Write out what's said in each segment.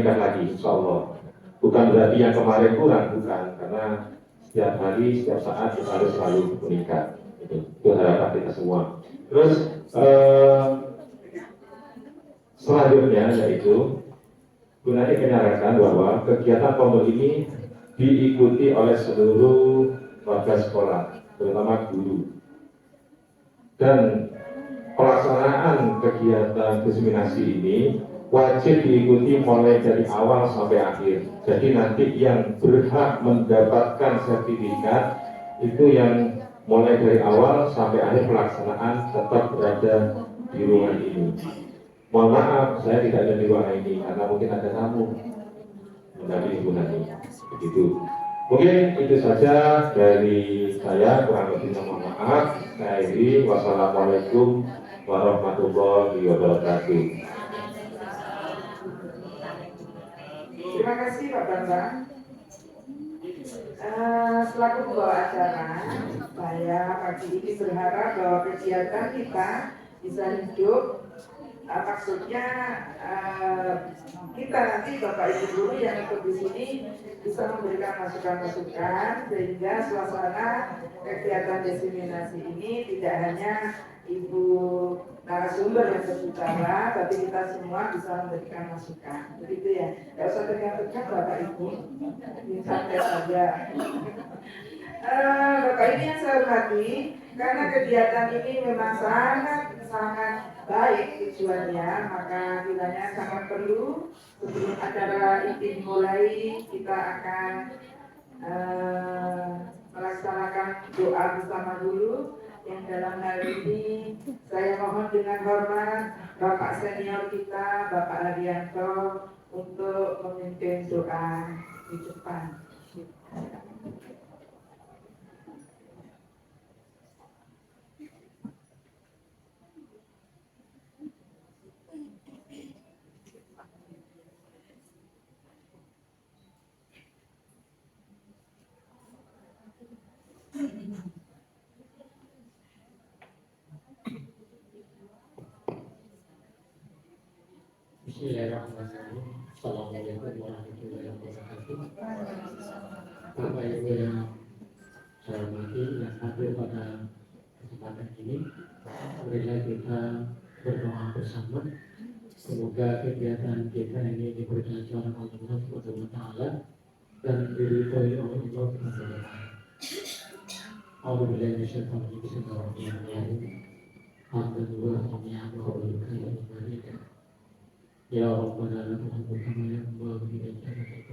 meningkat lagi, insya Allah. Bukan berarti yang kemarin kurang, bukan, karena setiap hari, setiap saat kita harus selalu meningkat. Itu harapan kita semua. Terus selanjutnya yaitu gunanya menyarankan bahwa kegiatan pondok ini diikuti oleh seluruh warga sekolah, terutama guru. Dan pelaksanaan kegiatan diseminasi ini wajib diikuti mulai dari awal sampai akhir. Jadi nanti yang berhak mendapatkan sertifikat itu yang mulai dari awal sampai akhir pelaksanaan tetap berada di ruangan ini. Mohon maaf, saya tidak ada di ruangan ini karena mungkin ada tamu mendampingi Bu Nani. Begitu. Mungkin itu saja dari saya, kurang lebihnya mohon maaf. Saya akhiri, wassalamualaikum warahmatullahi wabarakatuh. Terima kasih Pak Bambang. Selaku pembawa acara, saya pagi ini berharap bahwa kegiatan kita bisa hidup. Maksudnya kita nanti Bapak Ibu guru yang ikut di sini bisa memberikan masukan-masukan sehingga suasana kegiatan diseminasi ini tidak hanya Ibu narasumber yang berbicara, tapi kita semua bisa memberikan masukan. Begitu ya, tidak usah tegang-tegang Bapak Ibu, santai saja. Bapak ini yang saya hormati, karena kegiatan ini memang sangat baik tujuannya, maka kiranya sangat perlu sebelum acara ini dimulai kita akan melaksanakan doa bersama dulu. Yang dalam hal ini saya mohon dengan hormat Bapak senior kita, Bapak Haryanto, untuk memimpin doa di depan. Bismillahirrahmanirrahim. Assalamualaikum warahmatullahi wabarakatuh. Bapak Ibu yang saya hormati yang hadir pada kesempatan ini, marilah kita berdoa bersama. Semoga kegiatan kita ini diberkahi oleh Allah Subhanahu wa taala dan diridhoi oleh Allah Subhanahu wa taala. Alhamdulillah minasyaitonir rajim. Bismillahirrahmanirrahim. Alhamdulillah. Ya Rabbana lakal hamdu kama yanbaghi li jalalihi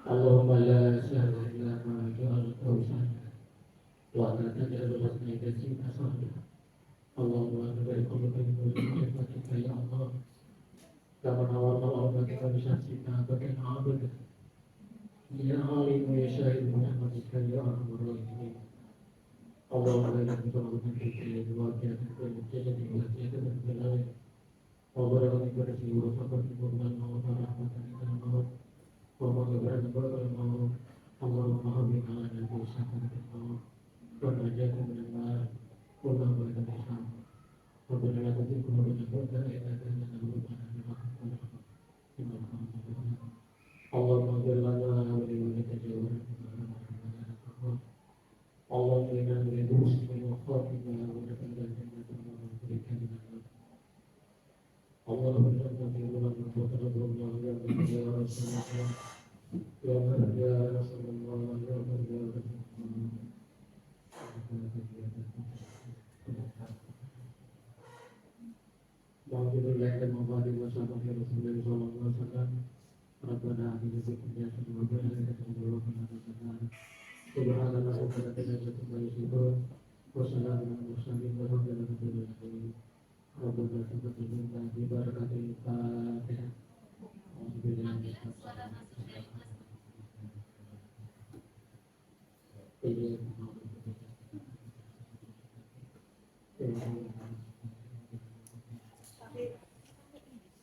Allahumma la sahla illa ma ja'altahu sahlan wa anta taj'alul hazna idza shi'ta sahla. Allahumma barik lana fi ya Allah. Kama nawarta al-awqata bi syamsika bakan 'abada. Ya alim ya syahid Muhammadika ya arhamar rahimin. Allahumma la ilaha illa anta subhanaka wa ta'ala وبركة بركة وفقر قربان ورحمة الموت ومغفرة بركة الموت اللهم حبب على نبي سحرة الموت والنجاة من النار وما بعد الإسلام ربنا لا تزغ قلوبنا بعد إذ هديتنا وهب لنا من لدنك رحمة اللهم اغفر لنا ولوالدينا اللهم إنا نريد حسن وخاتمة ودخلنا الجنة ونعوذ بك من النار اللهم اجعلنا في غرام وتقبل الله يا رسول الله يا رسول الله يا رسول الله Alhamdulillah dan mengabdi wasallam ya Rasulullah sallallahu alaihi wasallam. Rabbana atina fid dunya hasanah wa fil akhirati hasanah wa qina adzabannar. Subhanallah wa bihamdihi wa yusifun wa salamun alal mursalin walhamdulillahi rabbil alamin. Rabbana taqabbal minna bi barakatil Fatihah.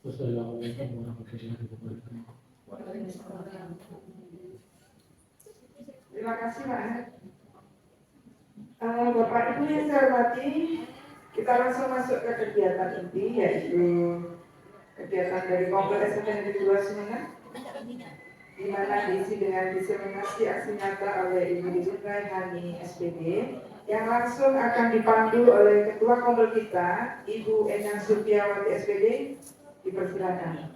Wassalamualaikum warahmatullahi wabarakatuh. Terima kasih Pak. Bapak Ibu yang saya hormati, kita langsung masuk ke kegiatan inti, yaitu kegiatan dari Kongres SMP Negeri 2 Sumeneb, di mana diisi dengan diseminasi aksi nyata oleh Ibu Disungai Hani SPD yang langsung akan dipandu oleh Ketua Kompel kita, Ibu Enang Supiawati SPD, dipersilakan.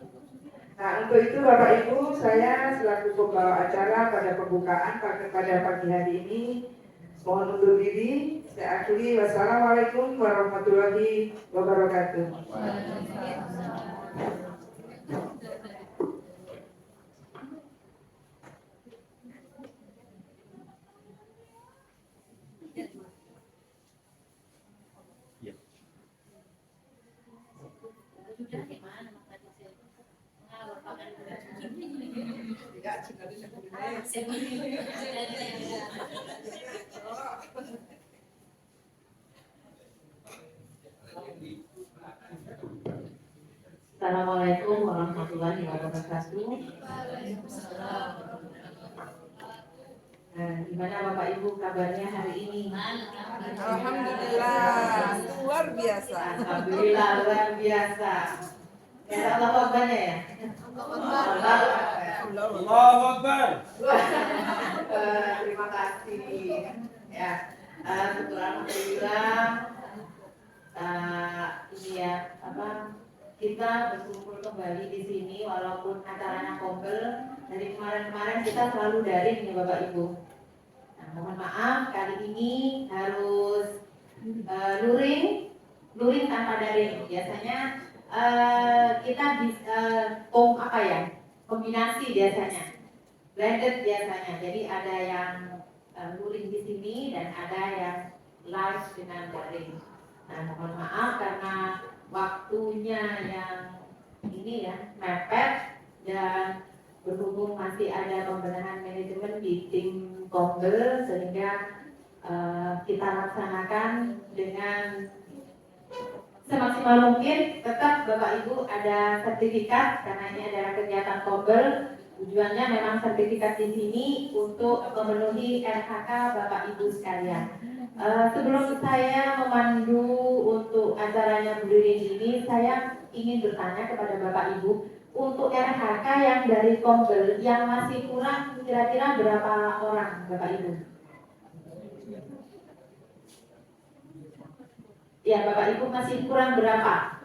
Nah, untuk itu Bapak Ibu, saya selaku pembawa acara pada pembukaan pada pagi hari ini mohon undur diri. Saya akhiri. Wassalamualaikum warahmatullahi wabarakatuh. Assalamualaikum warahmatullahi wabarakatuh. Nah, gimana Bapak Ibu kabarnya hari ini? Alhamdulillah, luar biasa. Alhamdulillah luar biasa. Ya Allah Akbarnya ya. Allahu Akbar. Terima kasih. Ya, syukur alhamdulillah. Ini ya kita berkumpul kembali di sini walaupun acaranya kompel. Dari kemarin-kemarin kita selalu daring nih Bapak Ibu. Nah, mohon maaf kali ini harus luring tanpa daring. Biasanya kita bisa kombinasi biasanya, blended biasanya. Jadi ada yang luring di sini dan ada yang live dengan daring. Nah, mohon maaf karena waktunya yang ini ya mepet dan berhubung masih ada pembenahan manajemen di tim Kombel sehingga kita laksanakan dengan semaksimal mungkin. Tetap Bapak Ibu ada sertifikat karena ini adalah kegiatan Kombel. Tujuannya memang sertifikat di sini untuk memenuhi RHK Bapak Ibu sekalian. Sebelum saya memandu untuk acaranya berdiri ini, saya ingin bertanya kepada Bapak Ibu, untuk RHK yang dari Kombel yang masih kurang kira-kira berapa orang Bapak Ibu? Ya Bapak Ibu masih kurang berapa?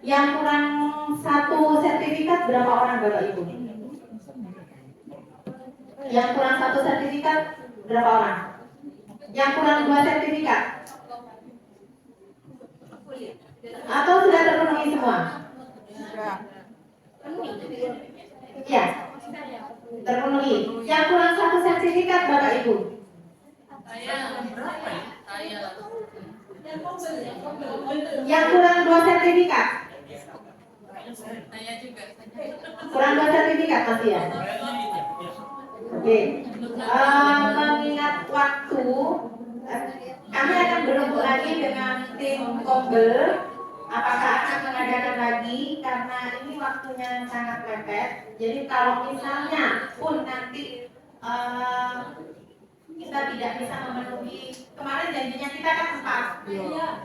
Yang kurang satu sertifikat berapa orang Bapak Ibu? Yang kurang satu sertifikat berapa orang? Yang kurang 2 sertifikat? Atau sudah terpenuhi semua? Ya, terpenuhi. Yang kurang 1 sertifikat Bapak Ibu? Yang kurang 2 sertifikat? Kurang 2 sertifikat masih ya? Oke. Mengingat waktu, kami akan berembuk lagi dengan tim Kombel. Apakah akan mengadakan lagi karena ini waktunya sangat mepet. Jadi kalau misalnya pun nanti kita tidak bisa memenuhi, kemarin janjinya kita kan 4.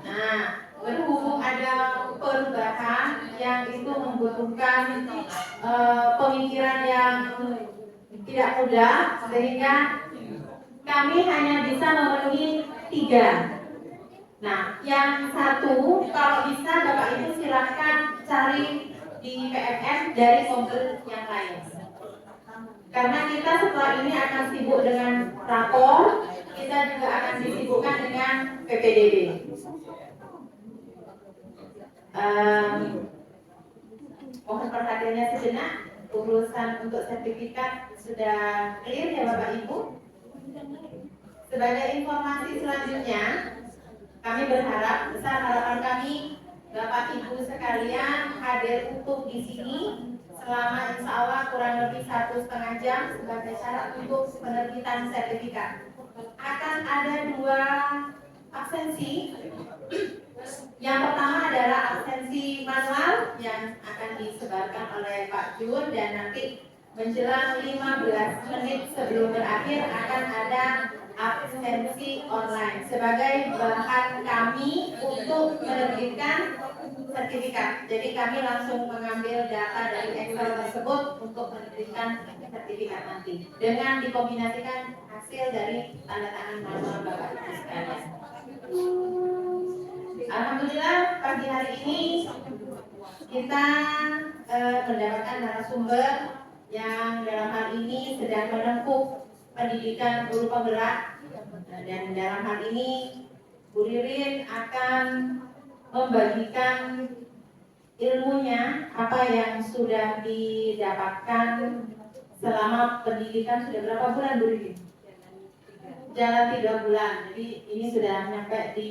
Nah, berhubung ada perubahan yang itu membutuhkan pemikiran yang tidak mudah, sehingga kami hanya bisa memenuhi 3. Nah, yang 1 kalau bisa Bapak Ibu silakan cari di PMS dari Kombel yang lain. Karena kita setelah ini akan sibuk dengan rapor, kita juga akan disibukkan dengan PPDB. Mohon perhatiannya sejenak. Urusan untuk sertifikat sudah clear ya Bapak Ibu. Sebagai informasi selanjutnya, kami berharap, besar harapan kami Bapak Ibu sekalian hadir utuh di sini selama insya Allah kurang lebih 1,5 jam sebagai syarat untuk penerbitan sertifikat. Akan ada 2 absensi. Yang pertama adalah absensi manual yang akan disebarkan oleh Pak Jun, dan nanti menjelang 15 menit sebelum berakhir akan ada absensi online sebagai bahan kami untuk menerbitkan sertifikat. Jadi kami langsung mengambil data dari Excel tersebut untuk memberikan sertifikat nanti dengan dikombinasikan hasil dari tanda tangan manual Bapak Ibu sekalian. Alhamdulillah pagi hari ini kita mendapatkan narasumber yang dalam hal ini sedang menempuh pendidikan guru penggerak, dan dalam hal ini Bu Ririn akan membagikan ilmunya apa yang sudah didapatkan selama pendidikan. Sudah berapa bulan Bu Ririn? Jalan 3 bulan. Jadi ini sudah nyampe di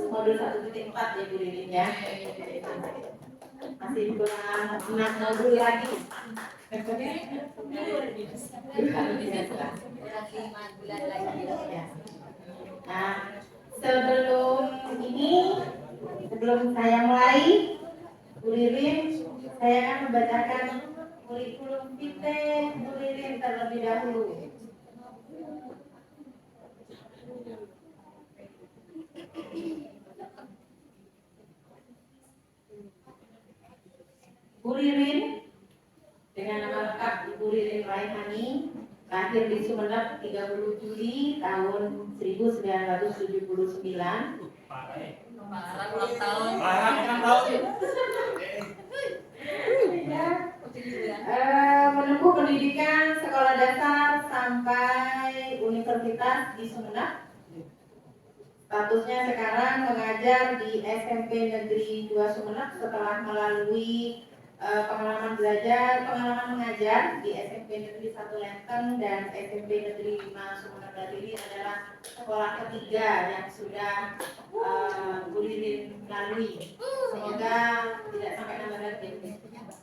modul 1.4 ya Bu Ririn ya. Masih kurang 6 modul lagi. Nah, sebelum saya mulai, Bu Ririn, saya akan membacakan kurikulum vitae Bu Ririn terlebih dahulu. Bu Ririn dengan nama lengkap Ibu Ririn Raihani, lahir di Sumeneb 30 Juli tahun 1979. Menempuh pendidikan sekolah dasar sampai universitas di Sumeneb. Statusnya sekarang mengajar di SMP Negeri 2 Sumeneb setelah melalui pengalaman mengajar di SMP Negeri 1 Lenteng dan SMP Negeri 5 Sumeneb. Ini adalah sekolah ketiga yang sudah Bu Ririn lalui. Semoga tidak sampai nambah lagi.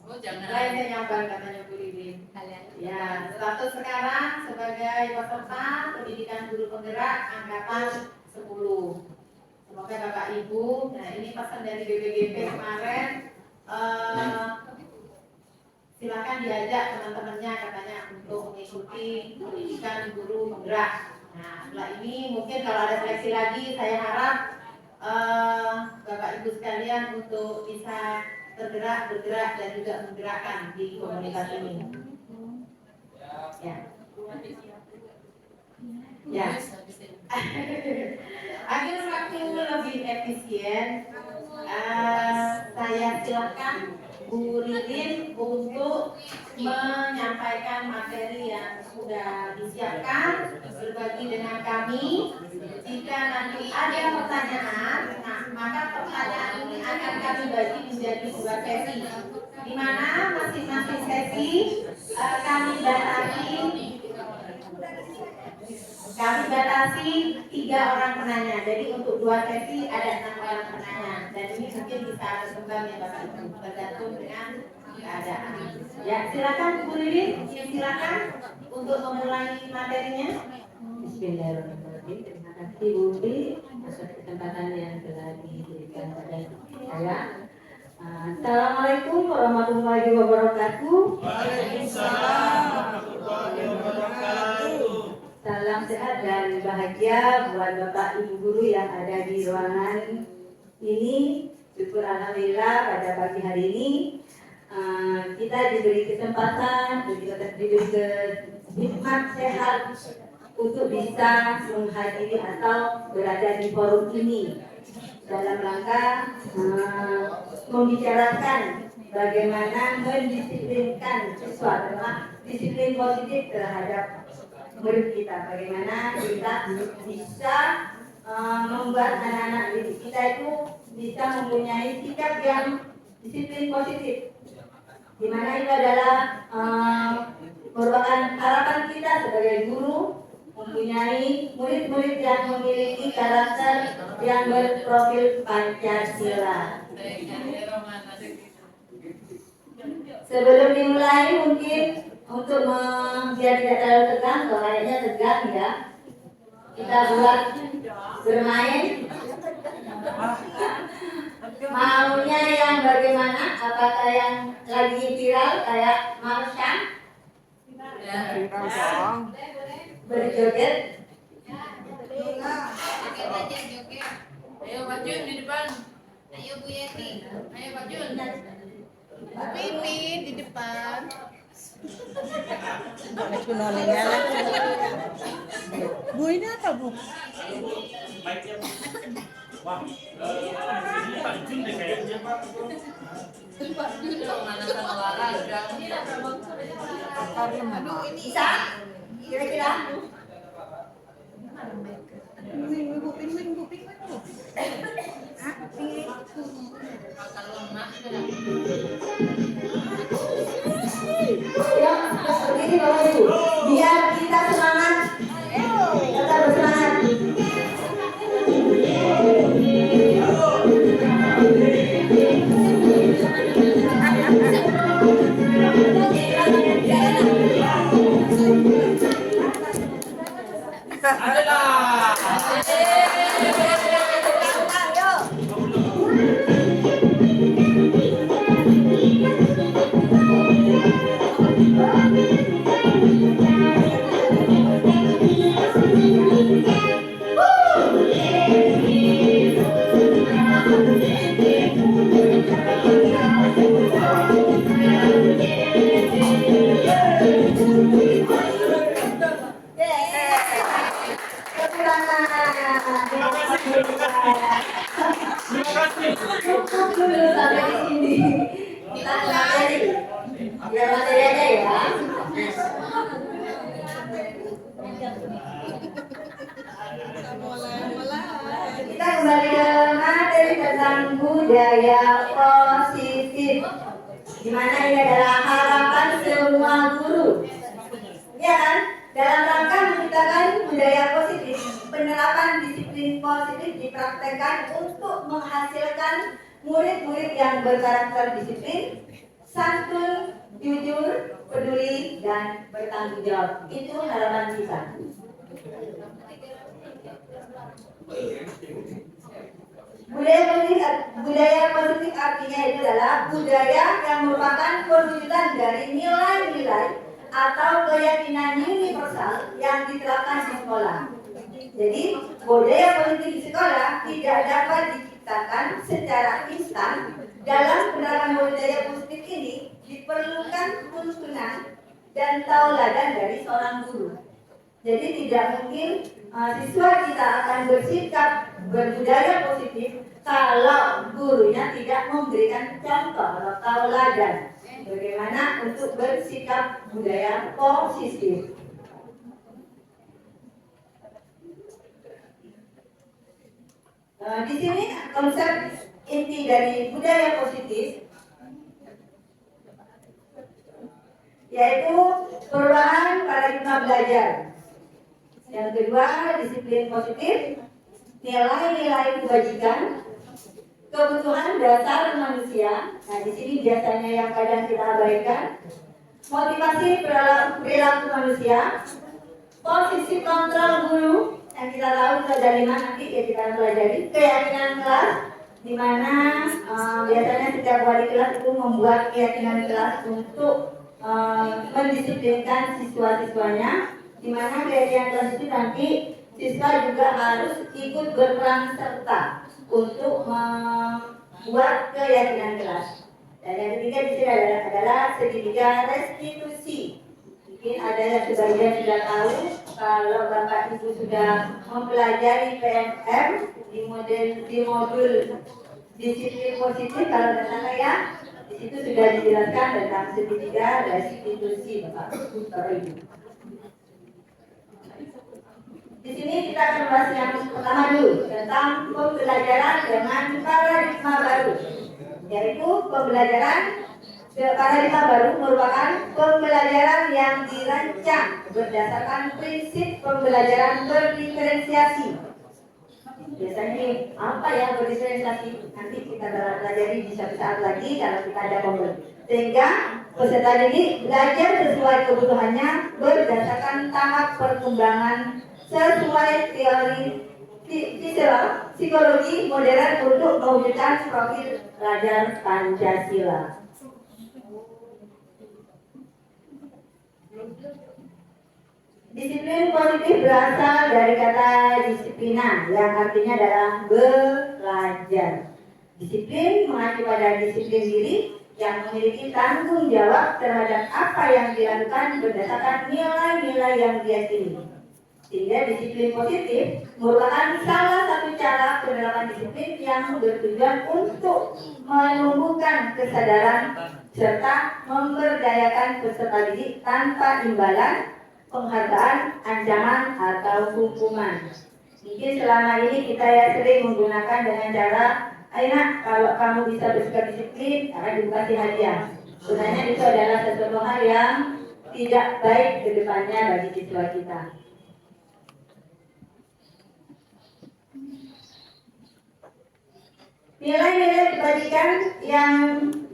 Lain saya nyambang katanya Bu Ririn. Ya, status sekarang sebagai peserta pendidikan guru penggerak angkatan 10. Semoga Bapak Ibu, nah ini pesan dari BPGP kemarin, silakan diajak teman-temannya katanya untuk mengikuti pendidikan guru penggerak. Nah setelah ini mungkin kalau ada seleksi lagi, saya harap Bapak Ibu sekalian untuk bisa bergerak dan juga menggerakkan di komunitas ini. Ya. Agar waktu lebih efisien, saya silakan Bu Ririn untuk menyampaikan materi yang sudah disiapkan, berbagi dengan kami. Jika nanti ada pertanyaan, nah maka pertanyaan ini akan kami bagi menjadi 2 sesi, di mana masing-masing sesi kami batasi 3 orang penanya. Jadi untuk 2 sesi ada 6 orang penanya. Dan ini mungkin bisa berkembang ya Bapak Ibu, tergantung dengan keadaan. Ya, silakan Bu Ririn, silakan untuk memulai materinya. Bismillahirrahmanirrahim. Terima kasih Bu Ri atas kesempatan yang telah diberikan pada saya. Assalamualaikum warahmatullahi wabarakatuh. Waalaikumsalam warahmatullahi wabarakatuh. Salam sehat dan bahagia buat Bapak Ibu guru yang ada di ruangan ini. Syukur alhamdulillah pada pagi hari ini kita diberi kesempatan, diberi hikmat sehat untuk bisa menghadiri atau berada di forum ini dalam rangka membicarakan bagaimana mendisiplinkan siswa, disiplin positif terhadap murid kita, bagaimana kita bisa membuat anak-anak didik kita itu bisa mempunyai sikap yang disiplin positif, di mana itu adalah merupakan harapan kita sebagai guru, mempunyai murid-murid yang memiliki karakter yang berprofil Pancasila. Sebelum dimulai mungkin untuk biar tidak terlalu tegang, kalau kayaknya tegang ya, kita buat bermain. Maunya yang bagaimana? Apakah yang lagi viral kayak Marshan? Berjoget? Ayo maju di depan. Ayo Bu Yeti, ayo Pak Jun. Bu Pipin di depan. Bu ini apa Bu? Pak Jun mana sama olahraga. Bisa? Kira-kira? Bu Pin. Makan lemak. Yuk, berdiri Bapak Ibu. Biar kita semangat. Tetap bersemangat. Cukup dulu sampai di sini. Kita ke materi. Biar materi aja ya. Kita kembali ke materi tentang budaya positif. Di mana ini adalah harapan semua guru. Ya kan? Dalam rangka menciptakan budaya positif, penerapan disiplin positif dipraktekkan untuk menghasilkan murid-murid yang berkarakter disiplin, santun, jujur, peduli, dan bertanggung jawab. Itu harapan kita. Budaya positif artinya itu adalah budaya yang merupakan perwujudan dari nilai-nilai atau keyakinan universal yang diterapkan di sekolah. Jadi, budaya positif di sekolah tidak dapat diciptakan secara instan. Dalam penerapan budaya positif ini diperlukan tuntunan dan tauladan dari seorang guru. Jadi tidak mungkin siswa kita akan bersikap berbudaya positif kalau gurunya tidak memberikan contoh atau tauladan bagaimana untuk bersikap budaya positif. Di sini konsep inti dari budaya positif yaitu perubahan paradigma belajar. Yang kedua, disiplin positif, nilai-nilai kebajikan, kebutuhan dasar manusia. Nah, di sini biasanya yang kadang kita abaikan, motivasi perilaku manusia, posisi kontrol guru yang kita tahu itu ada 5 nanti ya kita pelajari, keyakinan kelas, di mana biasanya setiap wali kelas itu membuat keyakinan kelas untuk mendisiplinkan siswa-siswanya, di mana keyakinan kelas itu nanti siswa juga harus ikut berperan serta untuk membuat keyakinan kelas. Dan yang ketiga di sini adalah segitiga restitusi. Mungkin ada yang sebagian sudah tahu kalau Bapak Ibu sudah mempelajari PMM di modul disiplin positif kalau tidak salah ya. Di situ sudah dijelaskan tentang segitiga restitusi Bapak Ibu. Di sini kita akan bahas yang pertama dulu tentang pembelajaran dengan paradigma baru, yaitu pembelajaran paradigma baru merupakan pembelajaran yang dirancang berdasarkan prinsip pembelajaran berdiferensiasi. Biasanya ini apa ya berdiferensiasi? Nanti kita pelajari di suatu saat lagi kalau kita ada momen. Sehingga peserta didik belajar sesuai kebutuhannya berdasarkan tahap perkembangan sesuai teori psikologi modern untuk mewujudkan profil pelajar Pancasila. Disiplin positif berasal dari kata disiplina yang artinya adalah belajar. Disiplin mengacu pada disiplin diri yang memiliki tanggung jawab terhadap apa yang dilakukan berdasarkan nilai-nilai yang diyakini. Sehingga disiplin positif merupakan salah satu cara penerapan disiplin yang bertujuan untuk menumbuhkan kesadaran serta memberdayakan peserta didik tanpa imbalan, penghargaan, ancaman, atau hukuman. Mungkin selama ini kita ya sering menggunakan dengan cara, ayo nak, kalau kamu bisa bersikap disiplin, akan dikasih hadiah. Sebenarnya itu adalah sesuatu hal yang tidak baik ke depannya bagi siswa kita. Nilai-nilai kebajikan yang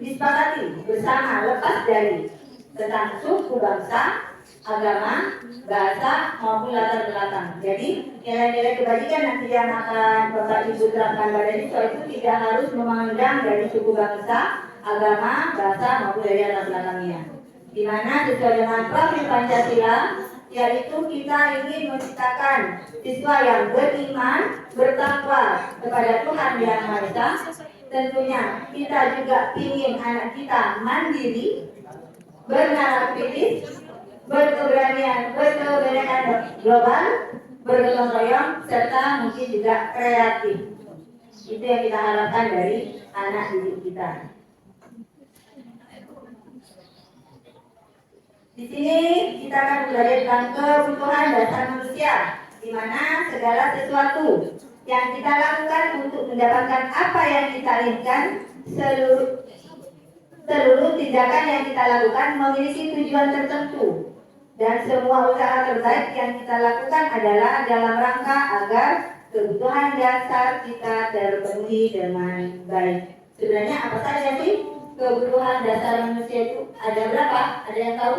disepakati bersama lepas dari tentang suku bangsa, agama, bahasa maupun latar belakang. Jadi nilai-nilai kebajikan nanti yang akan Bapak Ibu terapkan pada siswa itu tidak harus memandang dari suku bangsa, agama, bahasa maupun dari latar belakangnya. Di mana sesuai dengan profil Pancasila, yaitu kita ingin menciptakan siswa yang beriman, bertakwa kepada Tuhan Yang Maha Esa. Tentunya kita juga ingin anak kita mandiri, bernalar kritis, berkeberanian, berkeberanian global, bergotong royong, serta mungkin juga kreatif. Itu yang kita harapkan dari anak didik kita. Di sini kita akan belajar tentang kebutuhan dasar manusia, di mana segala sesuatu yang kita lakukan untuk mendapatkan apa yang kita inginkan, seluruh tindakan yang kita lakukan memiliki tujuan tertentu, dan semua usaha terbaik yang kita lakukan adalah dalam rangka agar kebutuhan dasar kita terpenuhi dengan baik. Sebenarnya apa saja sih kebutuhan dasar manusia itu? Ada berapa? Ada yang tahu?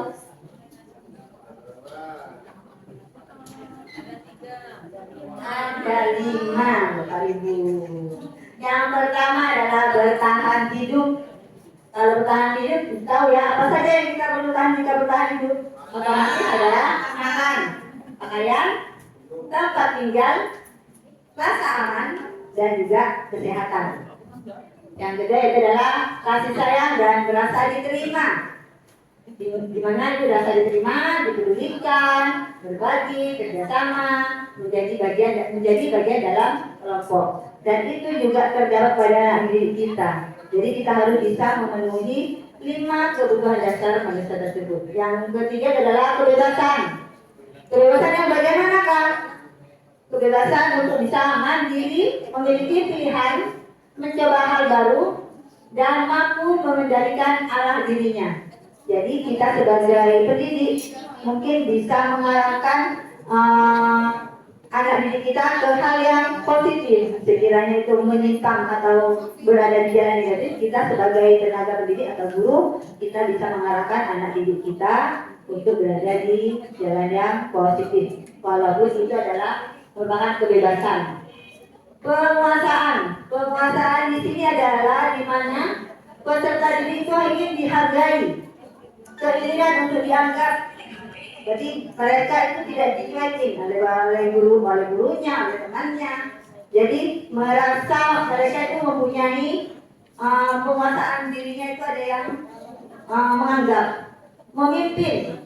Ada 5, Bapak Ibu. Yang pertama adalah bertahan hidup. Kalau bertahan hidup, tahu ya apa saja yang kita perlukan jika bertahan hidup? Otomatis adalah makan, pakaian, tempat tinggal, rasa aman, dan juga kesehatan. Yang kedua itu adalah kasih sayang dan merasa diterima. Di mana itu rasa diterima, dipedulikan, berbagi, kerjasama, menjadi bagian dalam kelompok. Dan itu juga terdapat pada diri kita. Jadi kita harus bisa memenuhi 5 kebutuhan dasar manusia tersebut. Yang ketiga adalah kebebasan. Kebebasan yang bagaimana, Kak? Kebebasan untuk bisa mandiri, memiliki pilihan, mencoba hal baru, dan mampu mengendalikan arah dirinya. Jadi kita sebagai pendidik mungkin bisa mengarahkan anak didik kita ke hal yang positif. Sekiranya itu menyimpang atau berada di jalan negatif, kita sebagai tenaga pendidik atau guru, kita bisa mengarahkan anak didik kita untuk berada di jalan yang positif. Walaupun itu adalah merupakan kebebasan. Penguasaan di sini adalah di mana peserta didik itu ingin dihargai, keinginan untuk dianggap. Jadi mereka itu tidak dicuekin oleh gurunya, oleh temannya. Jadi merasa mereka itu mempunyai penguasaan dirinya itu ada yang menganggap, memimpin,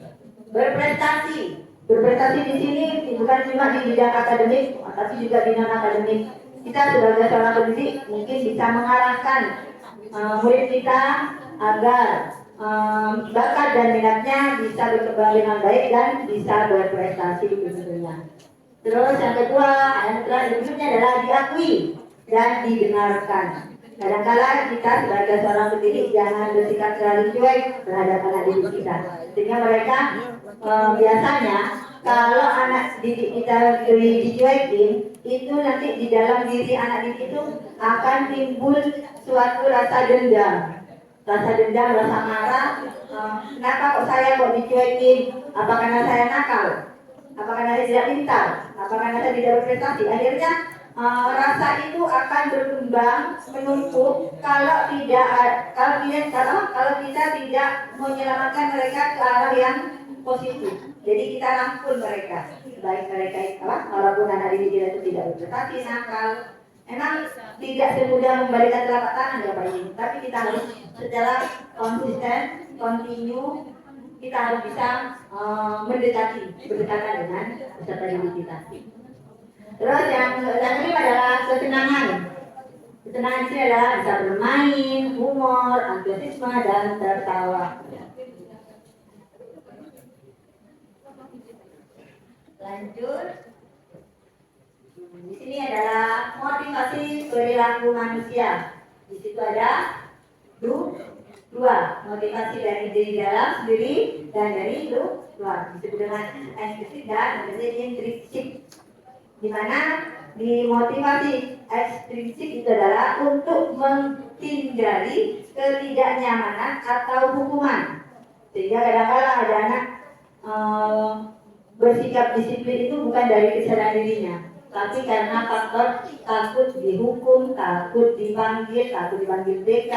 berprestasi. Berprestasi di sini bukan cuma di bidang akademik, tapi juga di non akademik. Kita sebagai seorang pendidik mungkin bisa mengarahkan murid kita agar bakat dan minatnya bisa berkembang dengan baik dan bisa berprestasi tentunya. Terus yang kedua, yang berikutnya adalah diakui dan didengarkan. Kadang-kala kita sebagai seorang pendidik jangan bersikap terlalu cuek terhadap anak didik kita. Sehingga mereka biasanya kalau anak didik kita dicuekin, itu nanti di dalam diri anak didik itu akan timbul suatu rasa dendam. Rasa dendam, rasa marah, kenapa kok saya kok dicuekin? Apa karena saya nakal? Apa karena saya tidak pintar? Apa karena saya tidak berprestasi? Akhirnya rasa itu akan berkembang, menumpuk kalau kita tidak menyelamatkan mereka ke arah yang positif. Jadi kita rangkul mereka, baik mereka itu walaupun anak didik kita itu tidak berprestasi, nakal, Memang tidak semudah membalikan telapak tangan ya Pak Ibu, tapi kita harus secara konsisten, continue, kita harus bisa berdekatan dengan peserta didik kita. Terus yang kelima adalah kesenangan. Kesenangan ini adalah bisa bermain, humor, antusiasme, dan tertawa. Lanjut. Di sini adalah motivasi perilaku manusia. Di situ ada dua, motivasi dari diri dalam sendiri dan dari luar. Disebut dengan ekstrinsik dan intrinsik. Di mana di motivasi ekstrinsik itu adalah untuk menghindari ketidaknyamanan atau hukuman. Sehingga kadang-kadang ada anak bersikap disiplin itu bukan dari kesadaran dirinya, tapi karena faktor takut dihukum, takut dipanggil BK,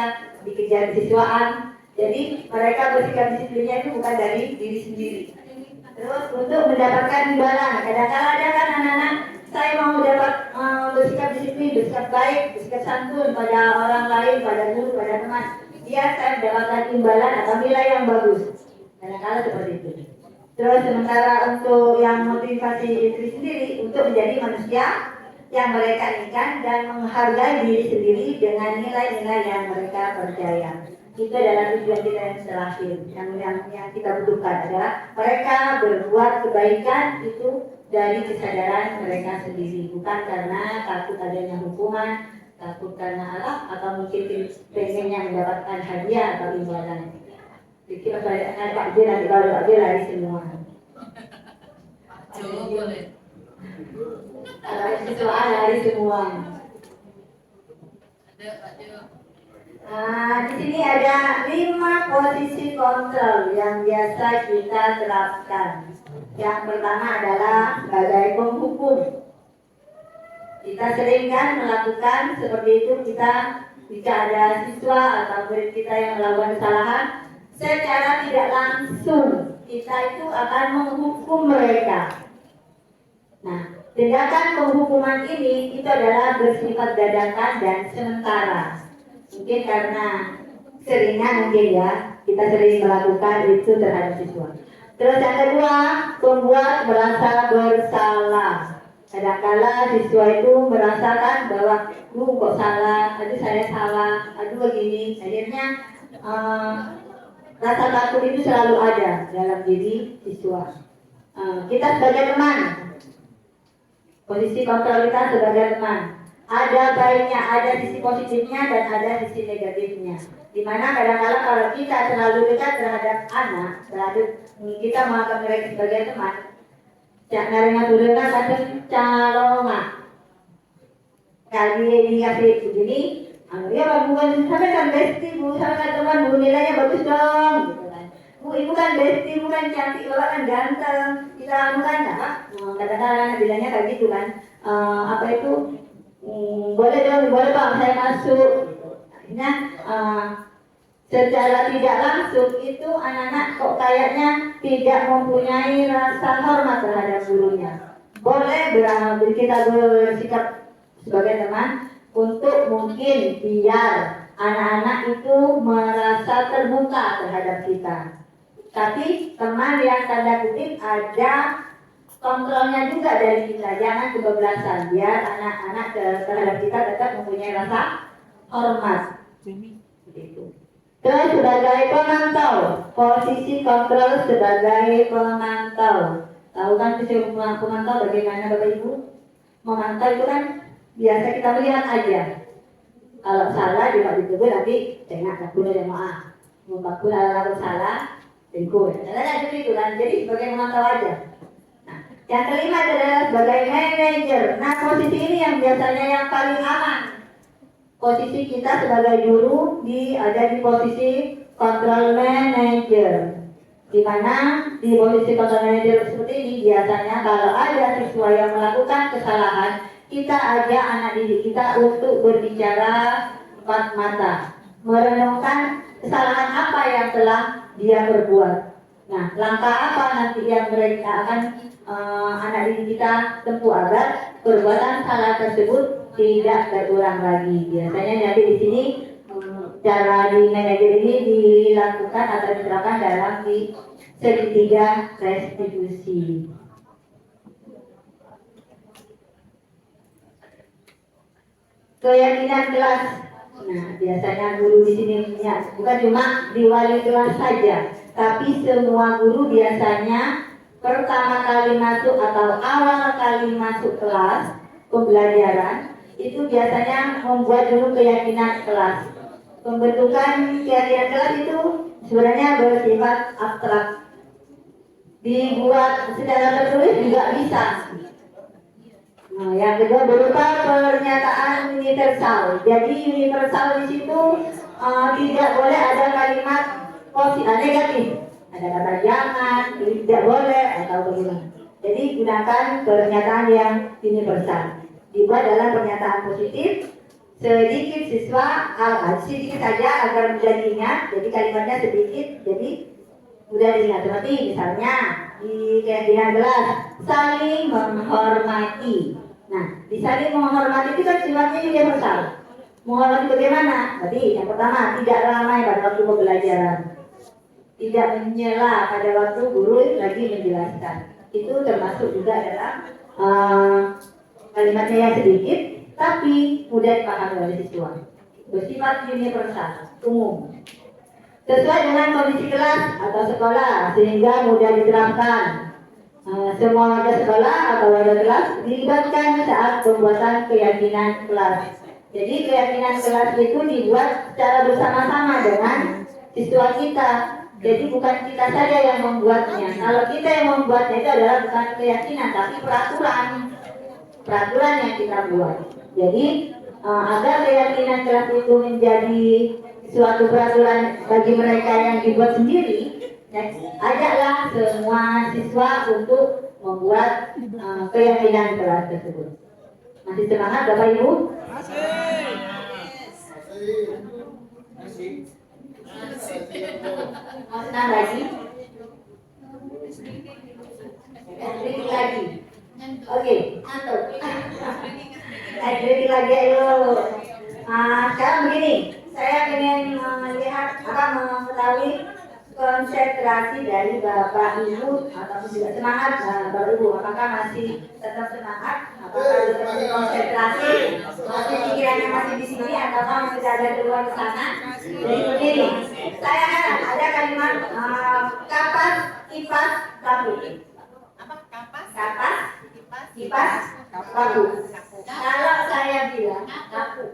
dikejar siswaan. Jadi mereka bersikap disiplinnya itu bukan dari diri sendiri. Terus untuk mendapatkan imbalan, kadang-kadang ada kan anak-anak, saya mau dapat bersikap disiplin, bersikap baik, bersikap santun pada orang lain, pada guru, pada teman. Biar saya mendapatkan imbalan atau nilai yang bagus. Kadang-kadang seperti itu. Terus sementara untuk yang motivasi diri sendiri untuk menjadi manusia yang mereka inginkan dan menghargai diri sendiri dengan nilai-nilai yang mereka percaya. Itu adalah tujuan kita yang terakhir. Yang kita butuhkan adalah mereka berbuat kebaikan itu dari kesadaran mereka sendiri, bukan karena takut adanya hukuman, takut karena Allah, atau mungkin pengennya mendapatkan hadiah atau imbalan. Pikir Pak J nanti kalau Pak J lari semua. Boleh. Kalau siswaan lari semua. Di sini ada 5 posisi kontrol yang biasa kita terapkan. Yang pertama adalah sebagai penghukum. Kita sering kan melakukan seperti itu, jika ada siswa atau murid kita yang melakukan kesalahan, secara tidak langsung kita itu akan menghukum mereka. Nah, tindakan penghukuman ini itu adalah bersifat dadakan dan sementara. Mungkin karena seringnya mungkin ya kita sering melakukan itu terhadap siswa. Terus yang kedua, membuat merasa bersalah. Kadang-kala siswa itu merasakan bahwa kok salah, aduh saya salah, aduh begini. Akhirnya rasa takut itu selalu ada dalam diri siswa. Kita sebagai teman, posisi kontrol kita sebagai teman, ada baiknya, ada sisi positifnya dan ada sisi negatifnya. Dimana kadang-kadang kalau kita terlalu dekat terhadap anak, kita menganggap mereka sebagai teman, cak narima turunnya kadang calonga. Kali dikasih begini, ya bukan sampai kan besti bu, sampai teman bu, nilainya bagus dong, gitu kan. Bu ibu kan besti, bukan cantik, bapak kan ganteng, kita bukan apa? Kadang-kadang bilangnya kayak gitu kan. Apa itu? Boleh dong, boleh pak, saya masuk. Akhirnya secara tidak langsung itu anak-anak kok kayaknya tidak mempunyai rasa hormat terhadap gurunya. Boleh kita bersikap sebagai teman untuk mungkin biar anak-anak itu merasa terbuka terhadap kita. Tapi teman yang tanda kutip ada kontrolnya juga dari kita, jangan kebablasan, biar anak-anak terhadap kita tetap mempunyai rasa hormat. Begitu. Terus sebagai pemantau, posisi kontrol sebagai pemantau. Tahu kan posisi pemantau bagaimana Bapak Ibu? Memantau itu kan biasa kita melihat aja. Kalau salah juga ditegur nanti tengah takut ada maaf. Membantu lalu salah, tegur. Ada itu kan. Jadi sebagai pemantau aja. Nah, yang kelima adalah sebagai manajer. Nah, posisi ini yang biasanya yang paling aman. Posisi kita sebagai guru ada di posisi control manager. Di mana di posisi control manager seperti ini biasanya kalau ada siswa yang melakukan kesalahan, kita ajak anak didik kita untuk berbicara empat mata, merenungkan kesalahan apa yang telah dia perbuat. Nah, langkah apa nanti yang mereka akan anak didik kita tempuh agar perbuatan salah tersebut tidak terulang lagi. Biasanya nanti di sini cara di manajer ini dilakukan atau diterapkan dalam di segitiga restitusi. Keyakinan kelas. Nah, biasanya guru di sini punya, bukan cuma di wali kelas saja, tapi semua guru biasanya pertama kali masuk atau awal kali masuk kelas pembelajaran itu biasanya membuat dulu keyakinan kelas. Pembentukan keyakinan kelas itu sebenarnya bersifat abstrak. Dibuat secara tertulis juga bisa. Nah, yang kedua berupa pernyataan universal. Jadi universal di situ tidak boleh ada kalimat negatif. Ada kata jangan, tidak boleh atau bagaimana. Jadi gunakan pernyataan yang universal. Dibuat dalam pernyataan positif. Sedikit siswa sedikit saja agar mudah diingat. Jadi kalimatnya sedikit, jadi mudah diingat. Seperti misalnya di keyakinan kelas saling menghormati. Nah, di saling menghormati itu kan sifatnya universal. Menghormati bagaimana? Tadi yang pertama, tidak ramai pada waktu pembelajaran, tidak menyela pada waktu guru lagi menjelaskan. Itu termasuk juga dalam kalimatnya yang sedikit tapi mudah dipahami oleh siswa. Bersifat universal, umum. Sesuai dengan kondisi kelas atau sekolah sehingga mudah diterapkan. Semua warga sekolah atau warga kelas dilibatkan saat pembuatan keyakinan kelas. Jadi keyakinan kelas itu dibuat secara bersama-sama dengan siswa kita. Jadi bukan kita saja yang membuatnya. Kalau kita yang membuatnya itu adalah bukan keyakinan tapi peraturan yang kita buat. Jadi agar keyakinan kelas itu menjadi suatu peraturan bagi mereka yang dibuat sendiri, ajaklah semua siswa untuk membuat keyakinan kelas tersebut. Masih semangat Bapak Ibu? Mau senang lagi? Kritik lagi? Oke, ngantuk. Kritik lagi ayo. Sekarang begini, saya ingin melihat mengetahui konsentrasi dari Bapak Ibu atau juga semangat Bapak Ibu. Apakah masih tetap semangat? Apakah tetap konsentrasi? Masih pikirannya masih di sini atau masih ada keluar ke sana? Jadi begini, saya ada kalimat kapas, kipas, kapu. Kapas, kipas, kapu. Kalau saya bilang kapu,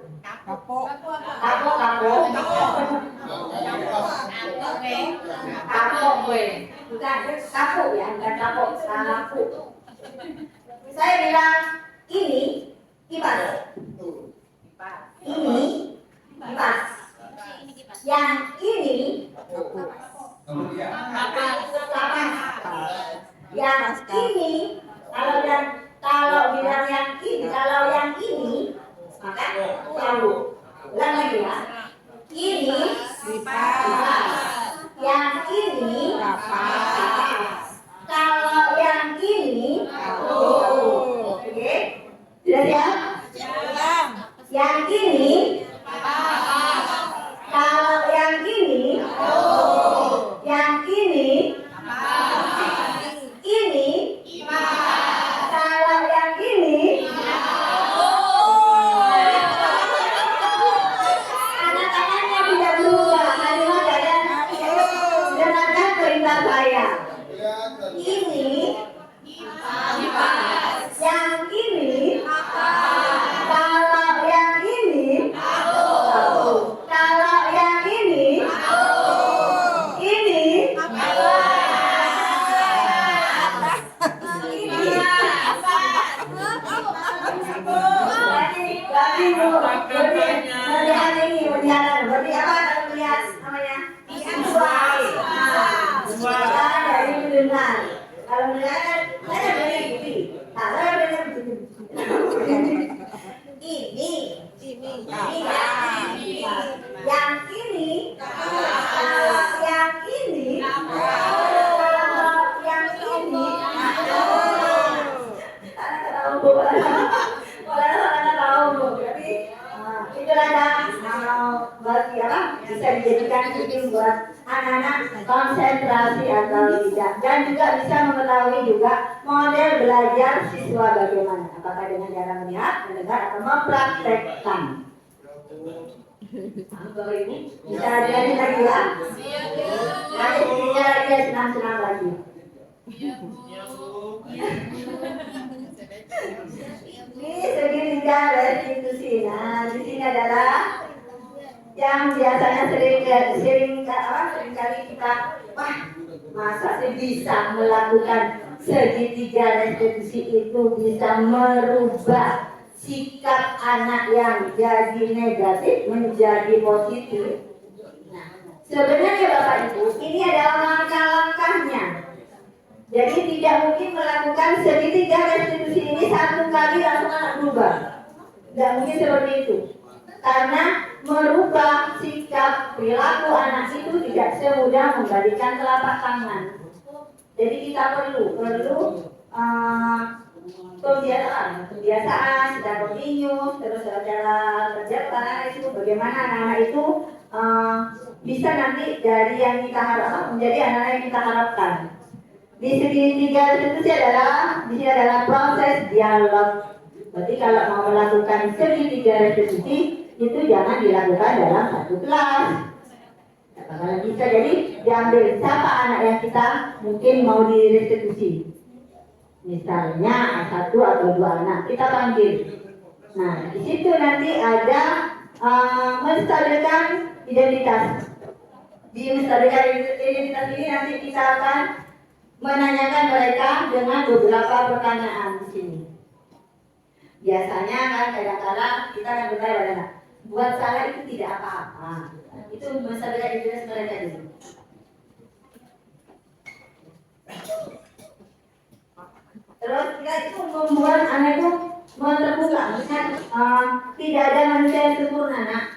bukan kapu ya, bukan kapu. Saya bilang ini kipas, ini kipas, yang ini kapas, yang ini kalau bilang yang ini, kalau yang ini maka tahu. Ulang lagi ya. Ini kipas. Yang ini kapas. Kalau yang ini oke. Sudah siap? Yang ini kapas. Kalau yang ini yang ini ini kalau yang ini anak-anaknya tidak berubah. Hanya kalian dengarkan perintah saya. Ini yang ini kalau yang ini kalau yang ini berarti apa kalau melihat namanya? Visual. Dari mendengar. Kalau melihat saya dari TV. Saya dari TV. Ini yang ini kalau yang ini model belajar siswa bagaimana? Apakah dengan cara melihat, mendengar, atau mempraktekkan? Bapak Ibu, bisa ajarin lagi ya? Nanti bicara dia senang-senang lagi. Ini segitiga restitusi. Nah, di sini adalah yang biasanya seringkali kita, wah, masa sih bisa melakukan segitiga restitusi itu bisa merubah sikap anak yang jadi negatif menjadi positif. Nah, sebenarnya Bapak Ibu, ini adalah langkah-langkahnya. Jadi tidak mungkin melakukan segitiga restitusi ini satu kali langsung anak berubah. Tidak mungkin seperti itu. Karena merubah sikap perilaku anak itu tidak semudah membalikan telapak tangan. Jadi kita perlu kebiasaan, kita continuous, terus cara kerja anak itu bagaimana anak-anak itu bisa nanti dari yang kita harapkan menjadi anak-anak yang kita harapkan. Di segitiga restitusi di sini adalah proses dialog. Berarti kalau mau melakukan segitiga restitusi itu jangan dilakukan dalam satu kelas. Kalau bisa jadi diambil siapa anak yang kita mungkin mau direstitusi. Misalnya satu atau dua anak kita panggil. Nah di situ nanti ada menstabilkan identitas. Di menstabilkan identitas ini nanti kita akan menanyakan mereka dengan beberapa pertanyaan di sini. Biasanya kan kadang-kadang kita akan bertanya pada anak, buat salah itu tidak apa-apa. Itu menstabilkan identitas mereka dulu. Terus kita itu membuat anak itu terbuka, maksudnya tidak ada manusia yang sempurna, nak.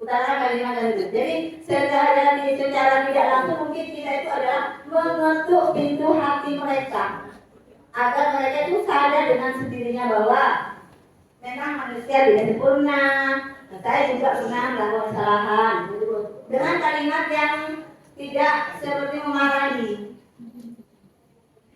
Utara kalimat itu. Jadi secara tidak langsung mungkin kita itu adalah mengetuk pintu hati mereka agar mereka itu sadar dengan sendirinya bahwa memang manusia tidak sempurna. Saya juga pernah melakukan kesalahan. Dengan kalimat yang tidak seperti memarahi.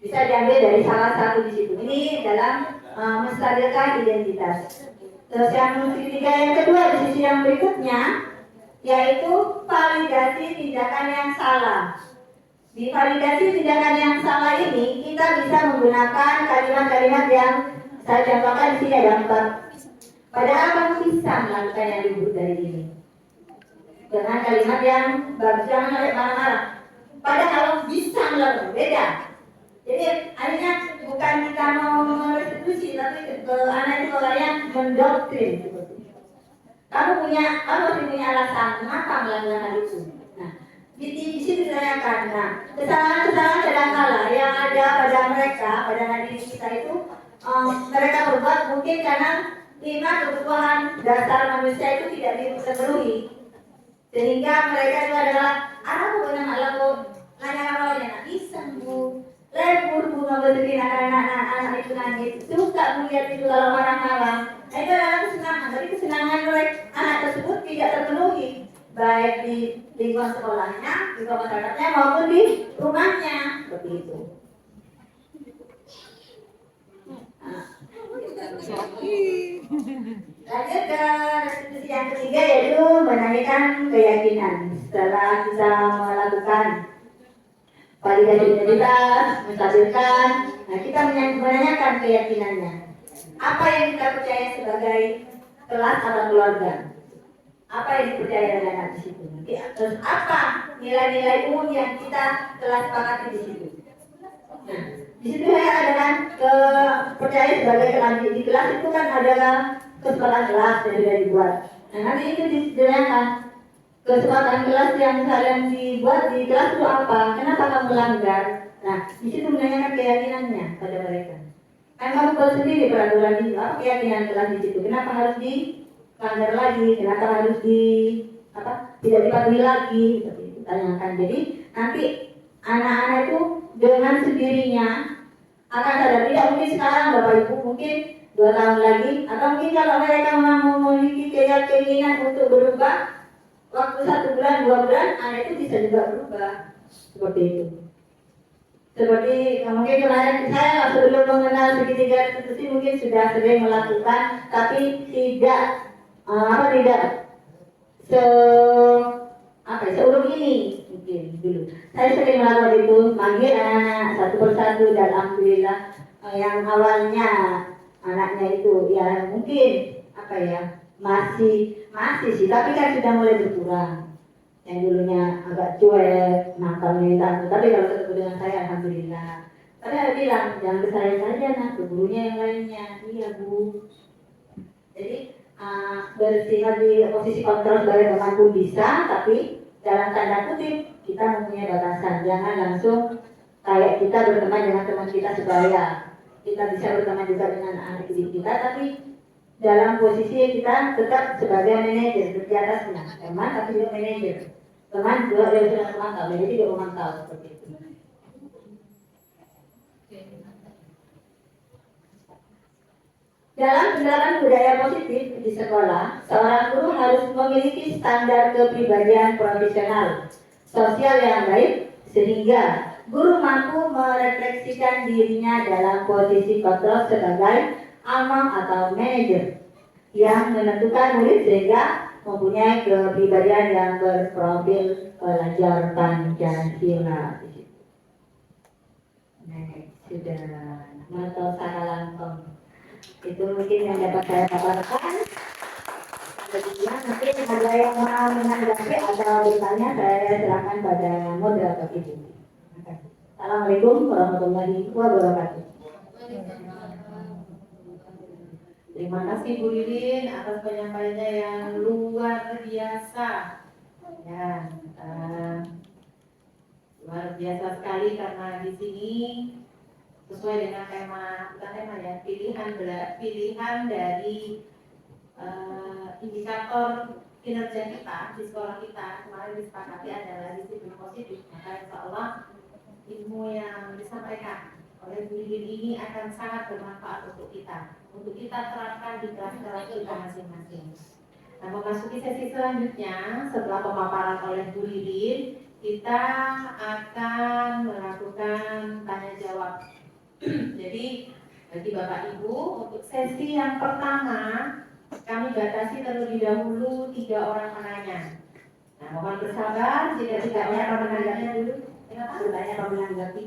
Bisa diambil dari salah satu di situ. Ini dalam menstabilkan identitas. Terus yang ketiga, yang kedua di sisi yang berikutnya yaitu validasi tindakan yang salah. Di validasi tindakan yang salah ini kita bisa menggunakan kalimat-kalimat yang saya contohkan di sini ada 4. Padahal kamu bisa melakukan yang lebih dari ini dengan kalimat yang bagus, jangan sampai marah-marah. Padahal bisa melakukan beda. Jadi akhirnya bukan kita mau restitusi, tapi anak itu yang mendoktrin seperti itu. Kamu masih punya alasan kenapa melakukan hal itu. Nah, di situ ditanyakan. Nah, kesalahan-kesalahan kadang-kala yang ada pada mereka, pada diri kita itu, mereka berbuat mungkin karena 5 kebutuhan dasar manusia itu tidak dipenuhi, sehingga mereka itu adalah anak bukan anak hanya awalnya nak bisa bu. Lebur bunga berdiri anak-anak itu nangis, suka melihat itu kalau marah-marah. Itu adalah kesenangan, tapi kesenangan anak tersebut tidak terpenuhi, baik di lingkungan sekolahnya, di masyarakatnya maupun di rumahnya, seperti itu. Lanjut ke restitusi yang ketiga yaitu menanyakan keyakinan. Setelah kita melakukan validasi identitas, menstabilkan, nah kita menanyakan keyakinannya. Apa yang kita percaya sebagai kelas atau keluarga? Apa yang dipercaya dengan anak di situ? Terus apa nilai-nilai umum yang kita telah sepakati di situ? Nah, di situ saya adalah percaya sebagai kelas. Di kelas itu kan adalah kesepakatan kelas yang sudah dibuat. Nah, nanti itu ditanyakan. Kesepakatan kelas yang kalian dibuat di kelas itu apa? Kenapa kamu melanggar? Nah, di situ menanyakan keyakinannya pada mereka. Kan kamu buat sendiri peraturan itu, apa keyakinan kelas di situ? Kenapa harus dilanggar lagi? Kenapa harus tidak dipatuhi lagi? Seperti itu tanyakan. Jadi nanti anak-anak itu dengan sendirinya akan sadar. Tidak mungkin sekarang Bapak Ibu, mungkin 2 tahun lagi, atau mungkin kalau mereka memiliki keinginan untuk berubah. Waktu 1 bulan, 2 bulan, anak itu bisa juga berubah seperti itu. Seperti mungkin kemarin saya sebelum mengenal segitiga institusi mungkin sudah sering melakukan, tapi tidak tidak se seurung ini mungkin dulu. Saya sering melakukan itu, manggil anak-anak satu persatu dan alhamdulillah yang awalnya anaknya itu ya mungkin masih sih, tapi kan sudah mulai berkurang. Yang dulunya agak cuek, nakal minta, tapi kalau ketemu dengan saya alhamdulillah. Tapi saya bilang jangan ke saya saja, nah ke gurunya yang lainnya. Iya Bu. Jadi bersifat di posisi kontrol sebagai teman pun bisa, tapi dalam tanda kutip kita mempunyai batasan. Jangan langsung kayak kita berteman dengan teman kita sebaya. Kita bisa berteman juga dengan anak didik kita, tapi dalam posisi kita tetap sebagai manajer di atasnya, teman tapi juga manajer. Teman juga dia sudah memantau, jadi dia memantau seperti itu. Dalam penerapan budaya positif di sekolah, seorang guru harus memiliki standar kepribadian profesional, sosial yang baik, sehingga guru mampu merefleksikan dirinya dalam posisi kontrol sebagai among atau manajer yang menentukan murid sehingga mempunyai kepribadian yang berprofil pelajar Pancasila. Sudah moto Sakalangkong. Itu mungkin yang dapat saya paparkan. Kemudian nanti ada yang mau menanggapi atau bertanya, saya serahkan pada moderator itu. Assalamualaikum warahmatullahi wabarakatuh. Terima kasih Bu Lirin atas penyampaiannya yang luar biasa. Ya, luar biasa sekali karena di sini sesuai dengan bukan tema ya, pilihan dari indikator kinerja kita di sekolah kita kemarin disepakati adalah disiplin positif. Maka insya Allah ilmu yang disampaikan oleh Bu Lirin ini akan sangat bermanfaat untuk kita terapkan di kelas-kelas kita masing-masing. Nah, memasuki sesi selanjutnya setelah pemaparan oleh Bu Lirin, kita akan melakukan tanya jawab. Jadi bagi Bapak Ibu, untuk sesi yang pertama kami batasi terlebih dahulu 3 orang penanya. Nah, mohon bersabar jika tidak banyak menanggapi dulu. Kenapa? Bertanya atau menanggapi?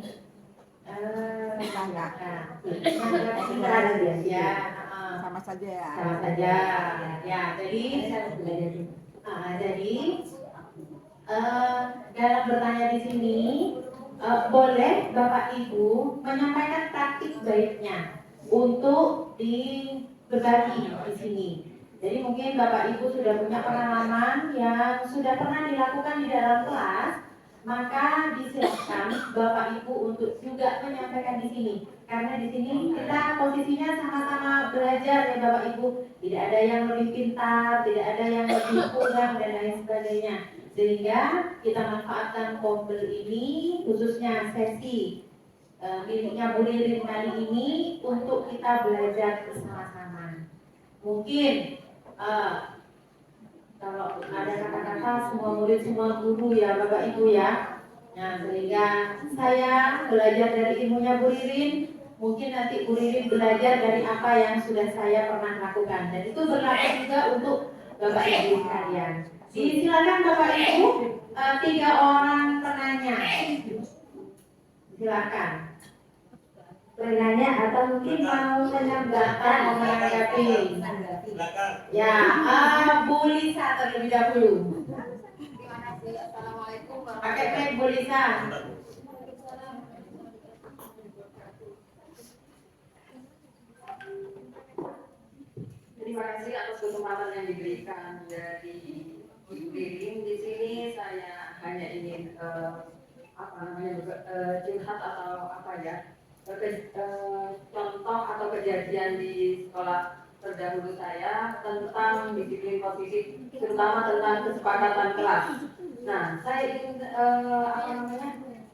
Sama saja ya. Sama saja. Ya, jadi dalam bertanya di sini boleh Bapak Ibu menyampaikan praktik baiknya untuk berbagi di sini. Jadi mungkin Bapak Ibu sudah punya pengalaman yang sudah pernah dilakukan di dalam kelas, maka disilakan Bapak Ibu untuk juga menyampaikan di sini. Karena di sini kita posisinya sama-sama belajar ya Bapak Ibu. Tidak ada yang lebih pintar, tidak ada yang lebih kurang dan lain sebagainya. Sehingga kita manfaatkan pombel ini, khususnya sesi miliknya Bu Lirin kali ini untuk kita belajar bersama-sama. Mungkin kalau ada kata-kata semua murid semua guru ya Bapak Ibu ya. Nah, sehingga saya belajar dari ilmunya Bu Lirin, mungkin nanti Bu Lirin belajar dari apa yang sudah saya pernah lakukan. Dan itu berlaku juga untuk Bapak Ibu sekalian. Silakan Bapak Ibu, 3 orang penanya. Silakan. Penanya atau mungkin mau menanggapi. Ya, Bu Lisa terlebih dahulu. Terima kasih. Assalamualaikum Pakai mic Bu Lisa. Terima kasih atas kesempatan yang diberikan dari Ibu Lirin. Di sini saya hanya ingin curhat atau contoh atau kejadian di sekolah terdahulu saya tentang disiplin positif, terutama tentang kesepakatan kelas. Nah, saya ingin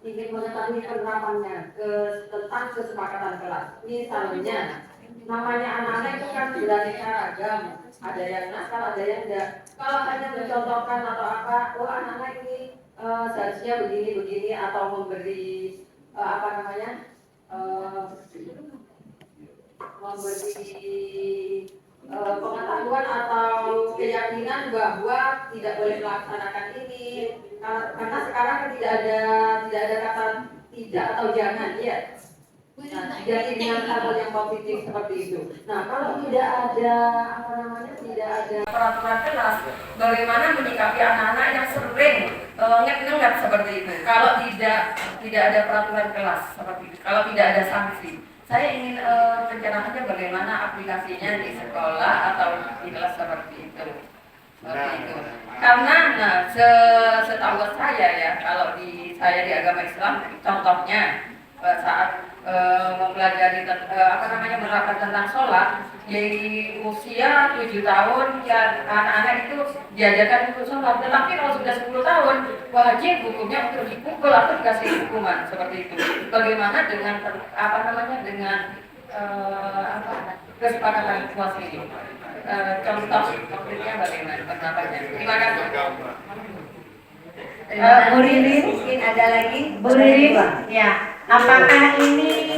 ingin mengetahui penerapannya tentang kesepakatan kelas. Misalnya, namanya anak-anak itu kan beraneka ragam, ada yang nakal, ada yang enggak. Kalau hanya mencontohkan atau apa, oh anak-anak ini seharusnya begini atau memberi apa namanya memberi pengetahuan atau keyakinan bahwa tidak boleh melaksanakan ini karena sekarang tidak ada kata tidak atau jangan ya. Nah, jadi dengan hal yang positif seperti itu. Nah, kalau tidak ada tidak ada peraturan kelas, bagaimana menyikapi anak-anak yang sering ngengat seperti itu? Kalau tidak ada peraturan kelas seperti itu, kalau tidak ada sanksi, saya ingin pencerahannya bagaimana aplikasinya di sekolah atau di kelas seperti itu. Karena setahu saya ya, kalau saya di agama Islam, contohnya saat mempelajari menerapkan tentang sholat dari usia 7 tahun ya anak-anak itu diajarkan untuk sholat, tetapi kalau sudah 10 tahun wajib hukumnya untuk dipukul atau dikasih hukuman seperti itu. Bagaimana dengan dengan kesepakatan kelas ini? Contoh konkretnya bagaimana penerapannya? Terima kasih. Bu Ririn, mungkin ada lagi? Bu Ririn, ya. Apakah ini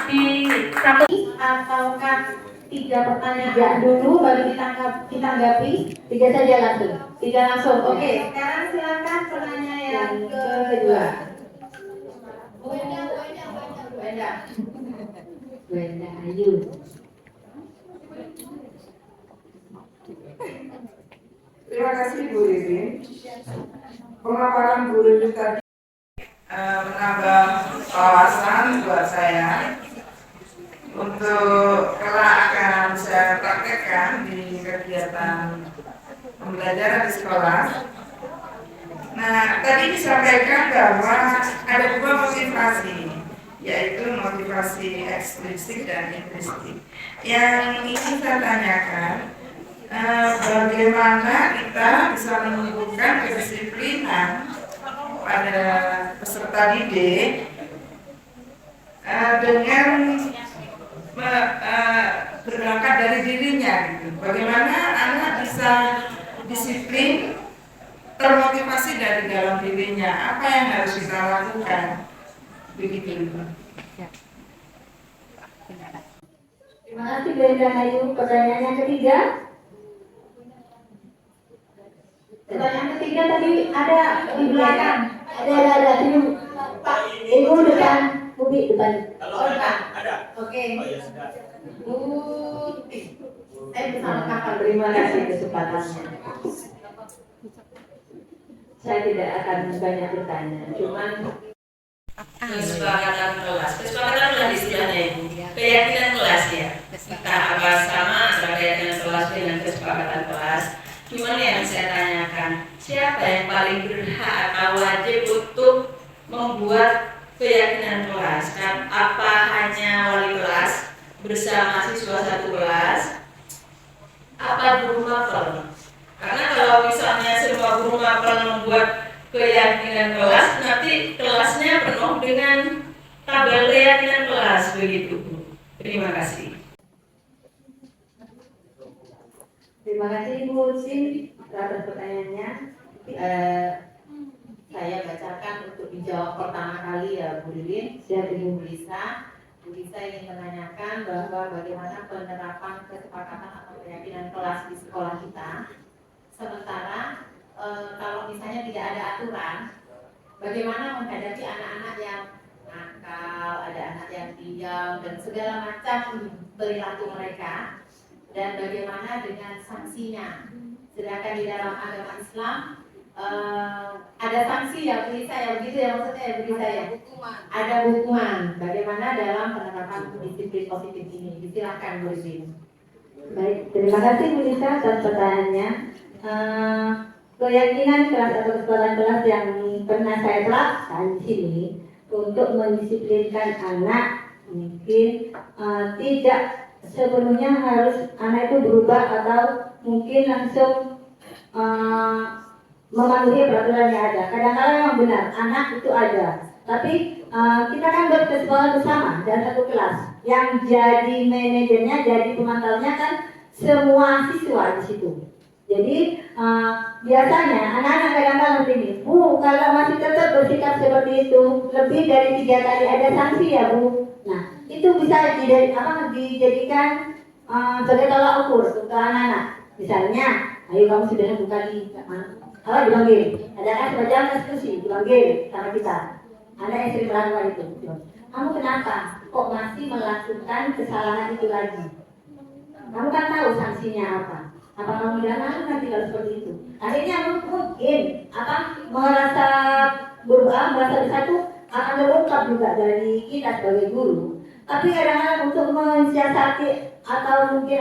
di satu ataukah 3 pertanyaan dulu baru ditanggapi? 3 saja langsung. 3 langsung. Oke, sekarang silakan pertanyaan yang kedua. Wenda Ayu. Terima kasih Bu Ririn. Pemaparan Bu Ririn tadi menambah wawasan buat saya untuk kelak akan saya praktekkan di kegiatan pembelajaran di sekolah. Nah, tadi disampaikan bahwa ada 2 motivasi, yaitu motivasi eksplisit dan implisit. Yang ingin saya tanyakan, bagaimana kita bisa menumbuhkan kedisiplinan pada peserta didik dengan berangkat dari dirinya gitu. Bagaimana anak bisa disiplin, termotivasi dari dalam dirinya, apa yang harus kita lakukan, begitu. Terima kasih Wenda Ayu. Pertanyaan yang ketiga. Pertanyaan ketiga tadi ada di belakang. Ada. Sini Pak. Ibu depan. Bubi depan. Oh, depan. Ada. Oke. Oh ya sudah. Saya bisa lengkapkan. Terima kasih kesempatannya. Saya tidak akan banyak bertanya, cuman kesepakatan kelas istilahnya Ibu, keyakinan kelas ya. Entah apa sama antara keyakinan kelas dengan kesepakatan kelas. Gimana yang saya tanyakan, siapa yang paling berhak atau wajib untuk membuat keyakinan kelas? Kan apa hanya wali kelas bersama siswa satu kelas? Apa guru mapel? Karena kalau misalnya semua guru mapel membuat keyakinan kelas, nanti kelasnya penuh dengan tabel keyakinan kelas begitu. Terima kasih. terima kasih Ibu Sin atas pertanyaannya. Saya bacakan untuk dijawab pertama kali ya Bu Ririn. Siap Ibu. Bu Lisa ingin menanyakan bahwa bagaimana penerapan kesepakatan atau keyakinan kelas di sekolah kita. Sementara kalau misalnya tidak ada aturan, bagaimana menghadapi anak-anak yang nakal, ada anak yang diam dan segala macam perilaku mereka, dan bagaimana dengan sanksinya. Sedangkan di dalam agama Islam ada sanksi ya Bu Lisa ya, begitu ya maksudnya ya Bu Lisa ya? Ada hukuman. Bagaimana dalam penerapan disiplin positif ini? Silakan Bu Lisa. Baik, terima kasih Bu Lisa atas pertanyaannya. Keyakinan kelas atau kesepakatan kelas yang pernah saya terapkan di sini untuk mendisiplinkan anak mungkin tidak sepenuhnya harus anak itu berubah atau mungkin langsung mematuhi peraturan yang ada. Kadang-kadang memang benar anak itu ada, tapi kita kan bersekolah bersama dan satu kelas. Yang jadi manajernya, jadi pemantaunya kan semua siswa di situ. Jadi biasanya anak-anak kadang-kadang begini, Bu, kalau masih tetap bersikap seperti itu lebih dari 3 kali ada sanksi ya Bu. Nah itu bisa dijadikan sebagai tolak ukur untuk anak-anak. Misalnya, ayo kamu sudah 1 kali, kalau dipanggil, ada kan semacam diskusi, dipanggil sama kita. Anak yang sering melakukan itu. Kamu kenapa kok masih melakukan kesalahan itu lagi? Kamu kan tahu sanksinya apa? Apa kamu tidak malu nanti kalau seperti itu? Akhirnya mungkin merasa bersatu akan terungkap juga dari kita sebagai guru. Tapi kadang-kadang untuk mensiasati atau mungkin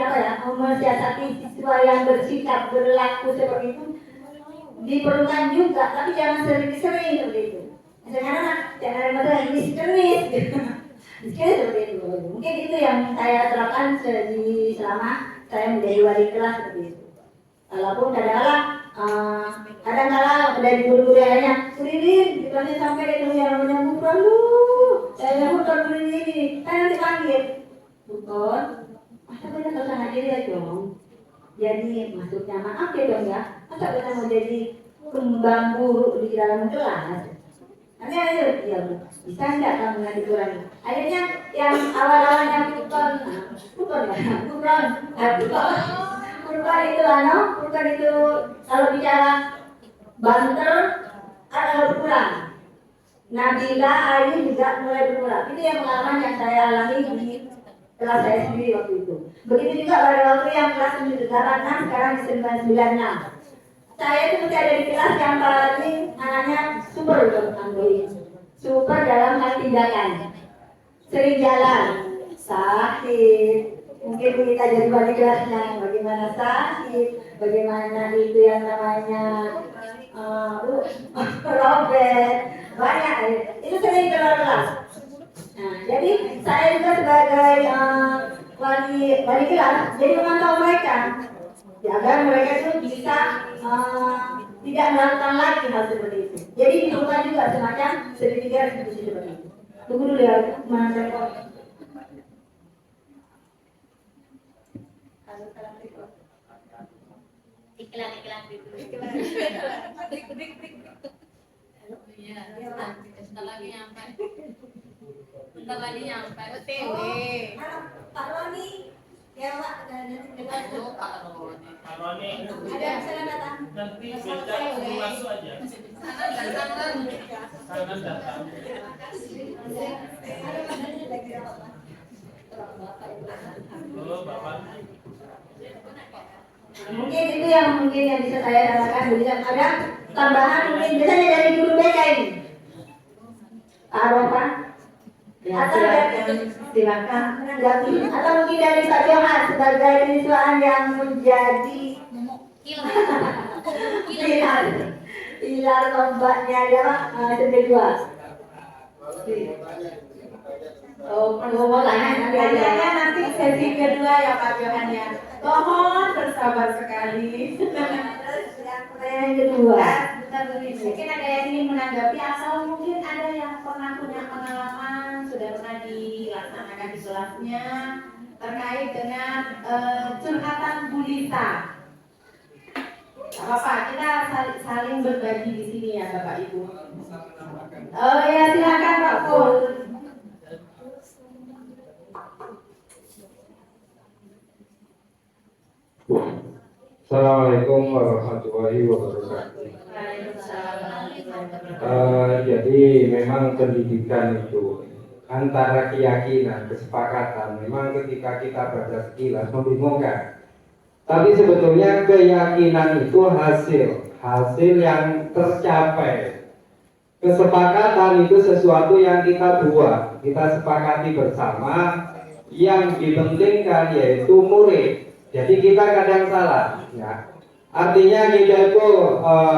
mensiasati siswa yang bersikap berlaku seperti itu diperlukan juga, tapi jangan sering-sering seperti itu. Sekarang jangan ada misterius gitu. Seperti itu. Mungkin itu yang saya terapkan selama saya menjadi wali kelas seperti itu. Walaupun kadang-kadang dari guru-guru lainnya, Kulirin, ditanya sampai itu yang namanya bukan lu, saya bukan Kulirin ini, saya nanti panggil, bukan, masa kita nggak usah hadir ya dong. Jadi maksudnya maaf ya dong ya, masa kita mau jadi kembang buruk di dalam kelas? Nanti ayo, ya bisa nggak kamu nggak dikurangi? Akhirnya yang awal-awalnya bukan itu kalau bicara banter akan berkurang. Nabila Ayu juga mulai berkurang. Itu yang pengalaman yang saya alami di kelas saya sendiri waktu itu. Begitu juga pada waktu yang kelas 986 sekarang di 996. Saya itu mesti ada di kelas yang paling anaknya super super dalam hal tindakan. Sering jalan, sakit. Mungkin kita jadi wali kelasnya, bagaimana sakit, bagaimana itu yang namanya robek, banyak. Itu sering keluar kelas. Nah, jadi saya juga sebagai wali kelas, jadi memantau mereka. Agar mereka itu bisa tidak melakukan lagi hal seperti itu. Jadi dibutuhkan juga semacam sertifikat seperti itu. Tunggu dulu ya, mana Iklan itu. Iya, sebentar lagi nyampe. Bentar lagi nyampe. OTW. Pak Roni, ya Pak, Pak Roni. ada pesanan datang. Nanti beda masuk aja. Sangat datang. Oh, Bapak. Mungkin itu yang bisa saya katakan. Bisa ada tambahan mungkin biasanya dari guru BK ini. Apa? Atau dari silakan menanggapi. Atau mungkin dari Pak Johan sebagai siswaan yang menjadi pilar lombanya adalah kedua. Tanyanya nanti sesi kedua ya Pak Johan ya. Mohon bersabar sekali. Yang kedua, Mungkin ada yang ingin menanggapi atau mungkin ada yang pernah punya pengalaman sudah pernah dilaksanakan di kelasnya terkait dengan curhatan bulita. Apa kita saling berbagi di sini ya Bapak Ibu. Oh ya silakan Pak Pur. Assalamualaikum warahmatullahi wabarakatuh. Jadi memang pendidikan itu antara keyakinan, kesepakatan. Memang ketika kita baca sekilas membingungkan. Tapi sebetulnya keyakinan itu hasil yang tercapai. Kesepakatan itu sesuatu yang kita buat, kita sepakati bersama. Yang dipentingkan yaitu murid. Jadi kita kadang salah, ya. Artinya kita itu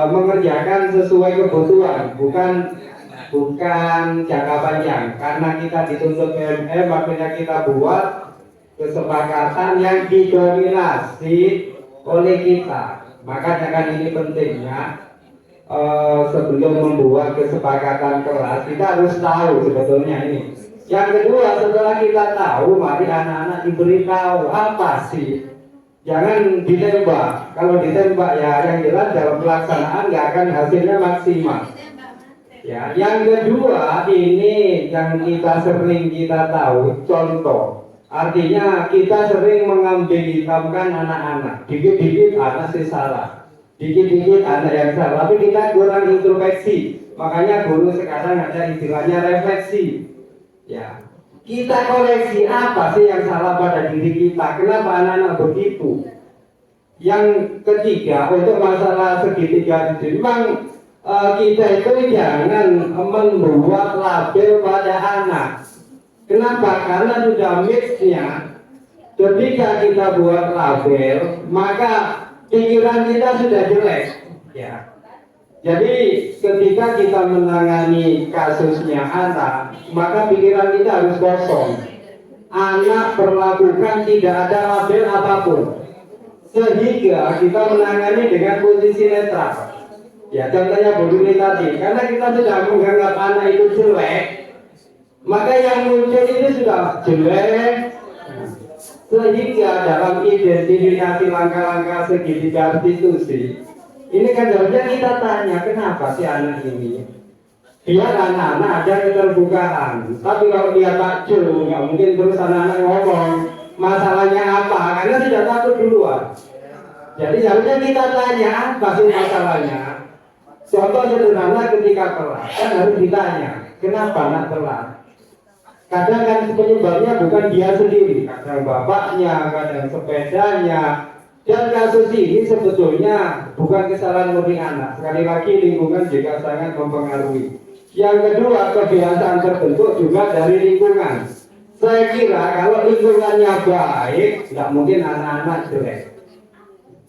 mengerjakan sesuai kebutuhan, bukan jangka panjang. Karena kita dituntut PMM, makanya kita buat kesepakatan yang didominasi oleh kita. Makanya kan ini pentingnya sebelum membuat kesepakatan kelas kita harus tahu sebetulnya ini. Yang kedua, setelah kita tahu, mari anak-anak diberitahu apa sih Jangan ditembak. Kalau ditembak ya yang jelas dalam pelaksanaan nggak akan hasilnya maksimal. Ya, yang kedua ini yang sering kita tahu contoh. Artinya kita sering mengambil hitamkan anak-anak. Dikit-dikit anak sih salah, dikit-dikit anak yang salah. Tapi kita kurang introspeksi. Makanya guru sekarang ada istilahnya refleksi. Ya, kita koreksi apa sih yang salah pada diri kita? Kenapa anak-anak begitu? Yang ketiga untuk masalah segitiga itu, memang kita itu jangan membuat label pada anak. Kenapa? Karena sudah mix-nya. Ketika kita buat label, maka pikiran kita sudah jelek. Ya. Jadi ketika kita menangani kasusnya anak, maka pikiran kita harus kosong. Anak perlakukan tidak ada label apapun, sehingga kita menangani dengan posisi netral. Ya contohnya begini tadi, karena kita sudah menganggap anak itu jelek, maka yang muncul itu sudah jelek. Sehingga dalam identifikasi langkah-langkah segitiga institusi, ini kan harusnya kita tanya kenapa sih anak ini? Biar anak-anak ada keterbukaan. Tapi kalau dia takjub, nggak mungkin terus anak-anak ngomong masalahnya apa, karena sudah takut duluan. Jadi harusnya kita tanya apa sih masalahnya. Contoh sederhana ketika telat, kan harus ditanya kenapa anak telat. Kadang kan penyebabnya bukan dia sendiri, kadang bapaknya, kadang sepedanya. Dan kasus ini sebetulnya bukan kesalahan murni anak. Sekali lagi lingkungan juga sangat mempengaruhi. Yang kedua, kebiasaan terbentuk juga dari lingkungan. Saya kira kalau lingkungannya baik, nggak mungkin anak-anak jelek.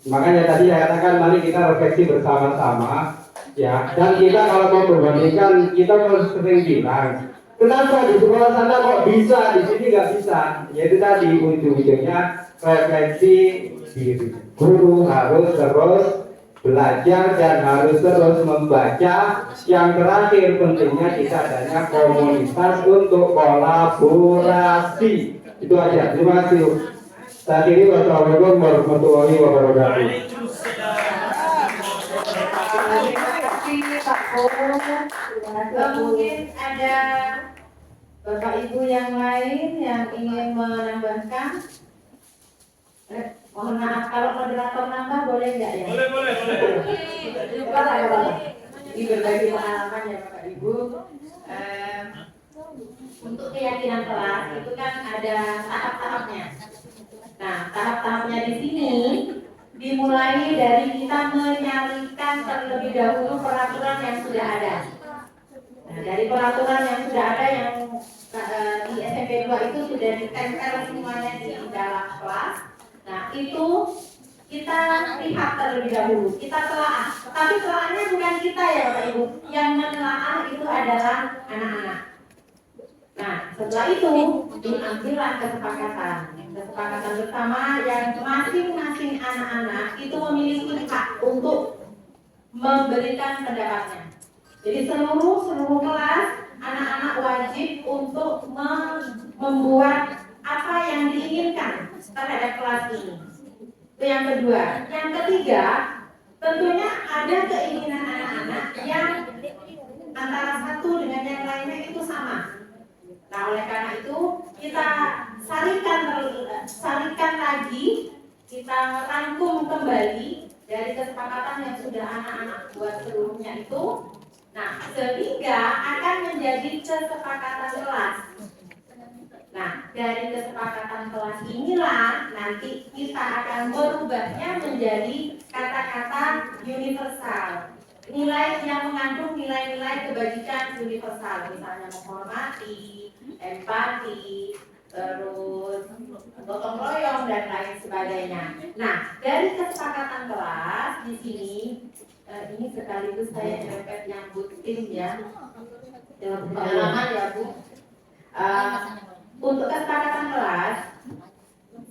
Makanya tadi saya katakan mari kita refleksi bersama-sama, ya. Dan kita kalau mau berbandingkan, kita harus sering bilang, kenapa di sekolah sana kok bisa, di sini nggak bisa? Yaitu tadi ujung-ujungnya refleksi diri. Guru harus terus belajar dan harus terus membaca. Yang terakhir pentingnya kita adanya komunitas untuk kolaborasi. Itu aja. Terima kasih. Saya kira wassalamualaikum warahmatullahi wabarakatuh. Mungkin ada Bapak Ibu yang lain yang ingin menambahkan. Mohon maaf kalau moderator nambah boleh nggak ya? Boleh. Lupa lah ya Bapak. Ini berbagi pengalaman ya Bapak Ibu. Untuk keyakinan kelas itu kan ada tahap-tahapnya. Nah, tahap-tahapnya di sini dimulai dari kita menyalikan terlebih dahulu peraturan yang sudah ada. Nah, dari peraturan yang sudah ada yang di SMP 2 itu sudah ditempel semuanya di dalam kelas. Nah, itu kita lihat terlebih dahulu, kita telaah. Tapi telaahnya bukan kita ya Bapak Ibu, yang menelaah itu adalah anak-anak. Nah, setelah itu diambillah kesepakatan bersama yang masing-masing anak-anak itu memiliki hak untuk memberikan pendapatnya. Jadi seluruh kelas anak-anak wajib untuk membuat apa yang diinginkan terhadap kelas ini. Itu yang kedua. Yang ketiga, tentunya ada keinginan anak-anak yang antara satu dengan yang lainnya itu sama. Nah, oleh karena itu kita salikan lagi, kita rangkum kembali dari kesepakatan yang sudah anak-anak buat seluruhnya itu. Nah, sehingga akan menjadi kesepakatan kelas. Nah, dari kesepakatan kelas inilah nanti kita akan merubahnya menjadi kata-kata universal. Nilai yang mengandung nilai-nilai kebajikan universal, misalnya menghormati, empati, terus gotong royong dan lain sebagainya. Nah, dari kesepakatan kelas di sini ini sekaligus saya nyerempet yang tim ya, dalam pengalaman ya Bu. Untuk kesepakatan kelas,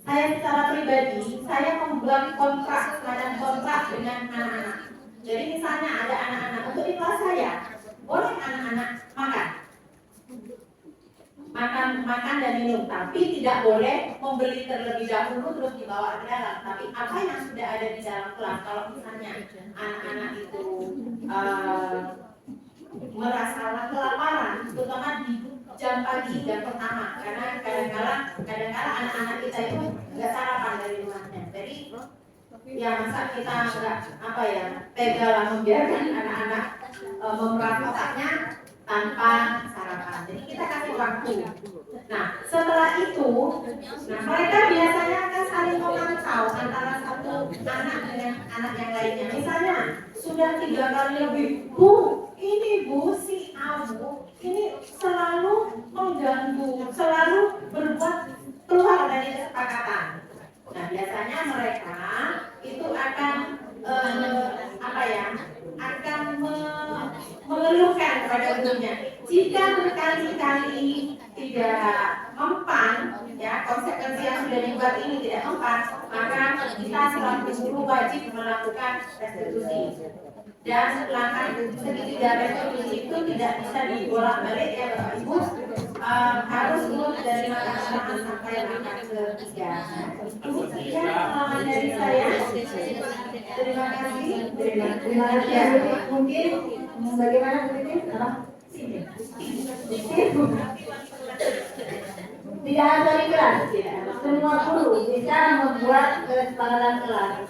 saya secara pribadi saya membuat kontrak, semacam kontrak dengan anak-anak. Jadi misalnya ada anak-anak untuk di kelas saya, boleh anak-anak makan makan dan minum, tapi tidak boleh membeli terlebih dahulu terus dibawa ke dalam. Tapi apa yang sudah ada di dalam kelas, kalau misalnya anak-anak itu merasa kelaparan, terutama di jam pagi, jam pertama, karena kadang-kala anak-anak kita itu nggak sarapan dari rumahnya. Jadi ya masa kita nggak tega lah membiarkan anak-anak memeras otaknya tanpa sarapan. Jadi kita kasih waktu. Nah setelah itu, mereka biasanya akan saling memantau antara satu anak dengan anak yang lainnya. Misalnya sudah 3 kali lebih, Bu, ini Bu si Abu ini selalu mengganggu, selalu berbuat keluar dari kesepakatan. Nah biasanya mereka itu akan mengeluhkan kepada gurunya. Jika berkali-kali tidak mempan, ya konsekuensi yang sudah dibuat ini tidak mempan, maka kita selaku guru wajib melakukan restitusi. Dan langkah segitiga restitusi itu tidak bisa dibolak-balik ya Bapak Ibu, harus lulus dari langkah pertama sampai langkah ketiga. Sekian pengalaman dari saya. Terima kasih. Terima kasih. Mungkin bagaimana Bu Titin? Tidak harus dari kelas, semua guru bisa membuat kesepakatan kelas.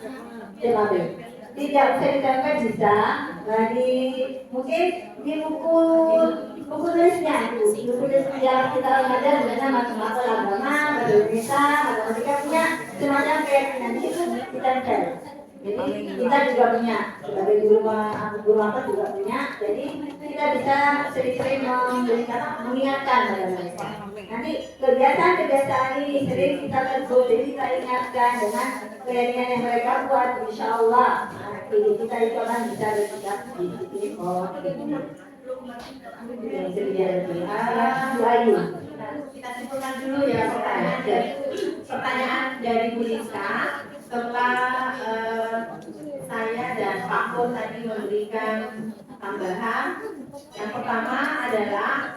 Tidak usah ditempel bisa, mungkin di buku tulisnya itu, buku tulis yang kita belajar misalnya matematika agama, bahasa Indonesia, matematika punya semacam kayak nanti itu ditempel. Jadi kita juga punya, sebagai guru apa juga punya, jadi kita bisa sering-sering mengingatkan pada mereka. Nanti kebiasaan ini sering kita tegur, jadi kita ingatkan dengan keinginan yang mereka buat, insya Allah kita itu akan bisa bersikap disiplin. Kita simpulkan dulu ya pertanyaan dari Bu Lisa. Setelah saya dan Pak Pur tadi memberikan tambahan, yang pertama adalah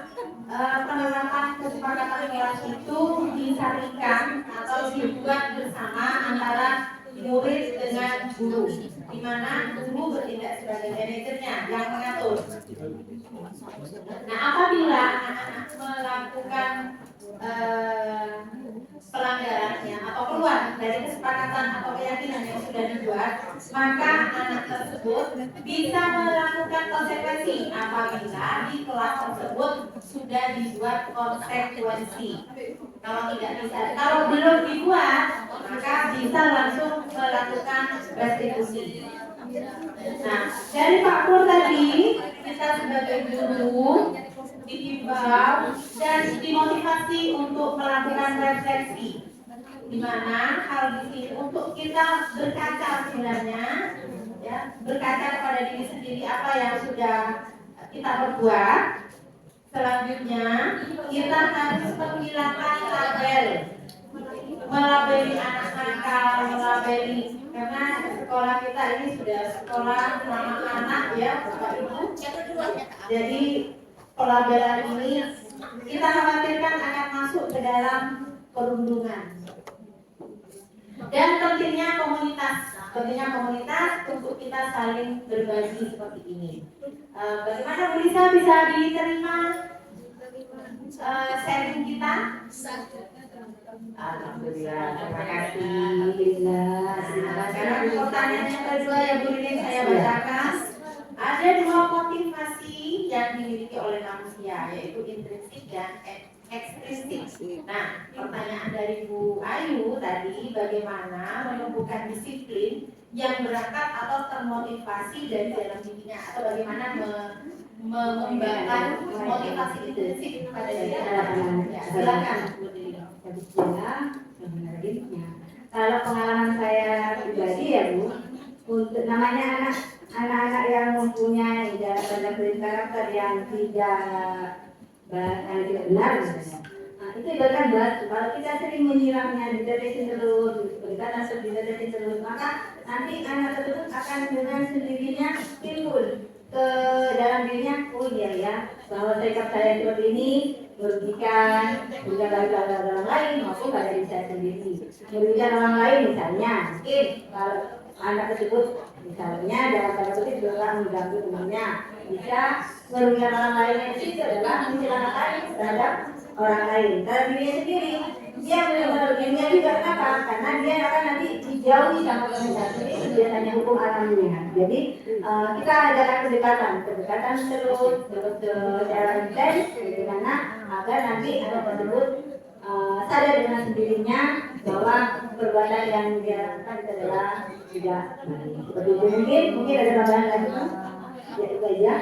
penerapan kesepakatan kelas itu disarikan atau dibuat bersama antara murid dengan guru, di mana guru bertindak sebagai manajernya yang mengatur. Nah, apabila anak-anak melakukan pelanggarannya atau keluar dari kesepakatan atau keyakinan yang sudah dibuat, maka anak tersebut bisa melakukan konsekuensi apabila di kelas tersebut sudah dibuat konsekuensi. Kalau belum dibuat, maka bisa langsung melakukan restitusi. Nah, dari Pak Pur tadi, kita sebagai guru dihimbau dan dimotivasi untuk melakukan refleksi, di mana hal di sini untuk kita berkaca sebenarnya, ya, berkaca kepada diri sendiri apa yang sudah kita perbuat. Selanjutnya kita harus menghilangkan label, melabeli anak nakal, melabeli, karena sekolah kita ini sudah sekolah ramah anak ya Bapak Ibu. Jadi pelabelan ini kita khawatirkan akan masuk ke dalam perundungan. Dan pentingnya komunitas untuk kita saling berbagi seperti ini. Bagaimana Bu Lisa bisa diterima sharing kita? Alhamdulillah, terima kasih. Sekarang pertanyaan yang kedua yang Bu Lisa saya bacakan. Ada 2 motivasi yang dimiliki oleh manusia, yaitu intrinsik dan ekstrinsik. Nah, pertanyaan dari Bu Ayu tadi, bagaimana menumbuhkan disiplin yang berangkat atau termotivasi dari dalam dirinya, atau bagaimana mengembangkan motivasi intrinsik pada diri anak-anak. Ya, silakan Bu Lisa. Kalau pengalaman saya pribadi ya Bu, untuk namanya anak-anak yang mempunyai tanda karakter yang tidak benar, nah, itu ibaratkan batu. Kalau kita sering menyiramnya, ditetesin terus, berkata ditetesin terus, maka nanti anak tersebut akan dengan sendirinya timbul ke dalam dirinya, oh iya ya, bahwa sikap saya seperti ini merugikan bagi orang lain maupun pada diri saya sendiri. Merugikan orang lain misalnya, mungkin kalau anak tersebut misalnya dalam tanda kutip telah mengganggu temannya, bisa merugikan orang lain itu adalah mencelakakan terhadap orang lain. Kalau dirinya sendiri, dia benar-benar ruginya juga kenapa? Karena dia akan nanti dijauhi sama organisasi. Itu biasanya hukum alamnya. Jadi kita adakan kedekatan terus secara intens, bagaimana agar nanti anak tersebut sadar dengan sendirinya bahwa perbuatan yang dia lakukan itu adalah tidak baik. Seperti itu mungkin ada tambahan lagi, ya itu aja.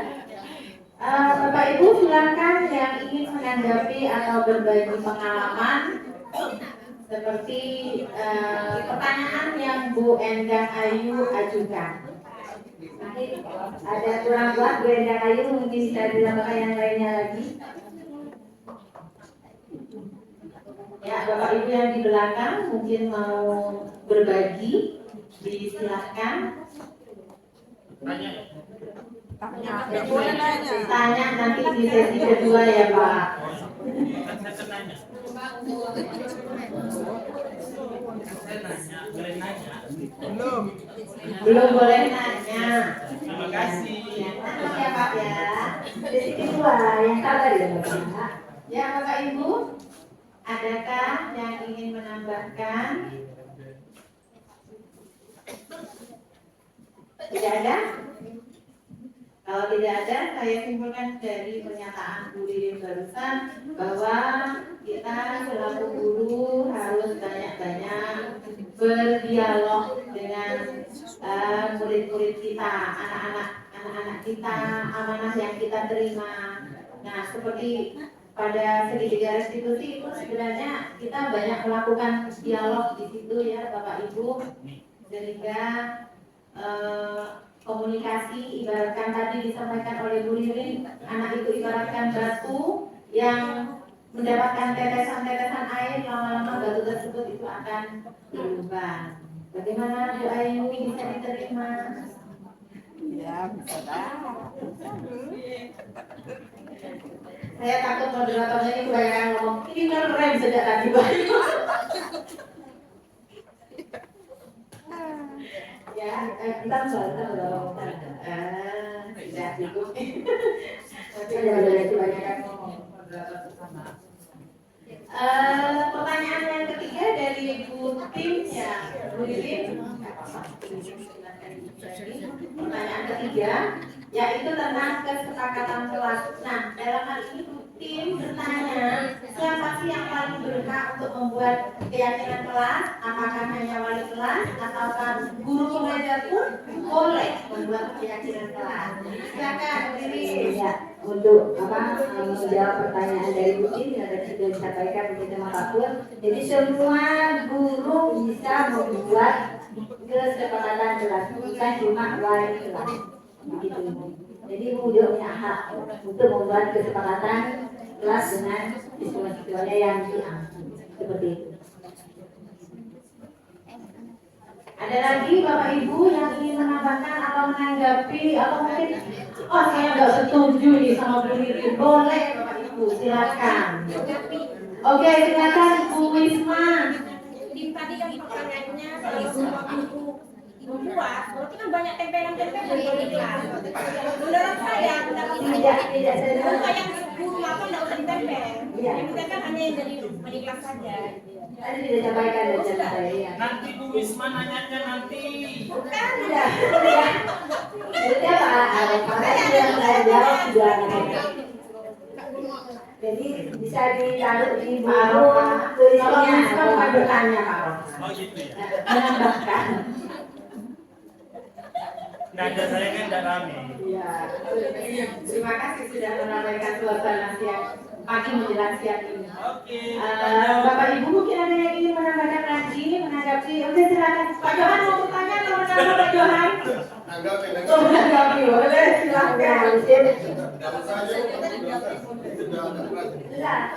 Bapak Ibu silakan yang ingin menanggapi atau berbagi pengalaman seperti pertanyaan yang Bu Endang Ayu ajukan. Nanti ada kurang buat Bu Endang Ayu, mungkin bisa ditambahkan yang lainnya lagi. Ya, Bapak Ibu yang di belakang mungkin mau berbagi, disilahkan. Tanya nanti di sesi kedua ya Pak. Belum boleh nanya. Terima kasih. Ya Pak ya. Sesi kedua yang sabar ya Bapak. Ya Bapak Ibu, adakah yang ingin menambahkan? Tidak ada? Kalau tidak ada, saya simpulkan dari pernyataan Bu Lirin barusan bahwa kita selaku guru harus banyak-banyak berdialog dengan murid-murid kita, anak-anak kita, amanah yang kita terima. Nah, seperti pada segitiga restitusi itu sebenarnya kita banyak melakukan dialog di situ ya Bapak Ibu, sehingga komunikasi ibaratkan tadi disampaikan oleh Bu Lirin, anak itu ibaratkan batu yang mendapatkan tetesan-tetesan air, lama-lama batu tersebut itu akan berubah. Bagaimana Bu Ayu bisa diterima? Ya, bisa dah. Saya takut moderatornya ini kebanyakan ngomong, ini ngerem sejak tadi Bu Ayu. Ya, Entar dong. tidak cukup. Tapi kebanyakan ngomong moderator bersama. Pertanyaan yang ketiga dari Bu Tim ya, Bu Lirin. Pertanyaan ketiga yaitu tentang kesepakatan kelas. Nah, dalam hal ini Bu Tim bertanya, siapa sih yang paling berhak untuk membuat keyakinan kelas? Apakah hanya wali kelas ataukah guru pengajar pun boleh membuat keyakinan kelas? Silakan Bu Lirin. Ya, untuk menjawab pertanyaan dari Bu Tim yang tadi sudah disampaikan begitu apapun. Jadi semua guru bisa membuat kesepakatan kelas, bukan cuma wali kelas. Begitu. Jadi Bu juga punya hak untuk membuat kesepakatan kelas dengan siswa-siswanya yang diambil. Seperti itu. Ada lagi Bapak Ibu yang ingin menambahkan atau menanggapi atau mungkin saya nggak setuju nih sama Bu Lirin, boleh Bapak Ibu silakan. Oke, silakan Bu Wisma. Tadi kan pertanyaannya kalau membuat, berarti kan banyak tempelan-tempelan di kelas. Menurut saya, Tidak saya yang guru apa nggak usah ditempel. Yang kita kan hanya yang dari di kelas saja. tadi sudah disampaikan dari saya. Ya. Nanti Bu Wisma nanyanya nanti. Bukan, tidak. Sudah Pak, makanya yang saya jawab sudah. Jadi bisa ditaruh di buku tulisannya. Kalau bukan bertanya Pak Ron. Oh gitu ya. Menambahkan. Nggak ada saya kan nggak rame. Ya, terima kasih sudah menyampaikan suasana siang pagi menjelang siang ini. Oke. Bapak Ibu mungkin ada yang ingin menambahkan lagi menanggapi? Oke silakan. Pak Johan mau bertanya atau menambah Pak Johan? Oh menanggapi boleh silakan. Sudah,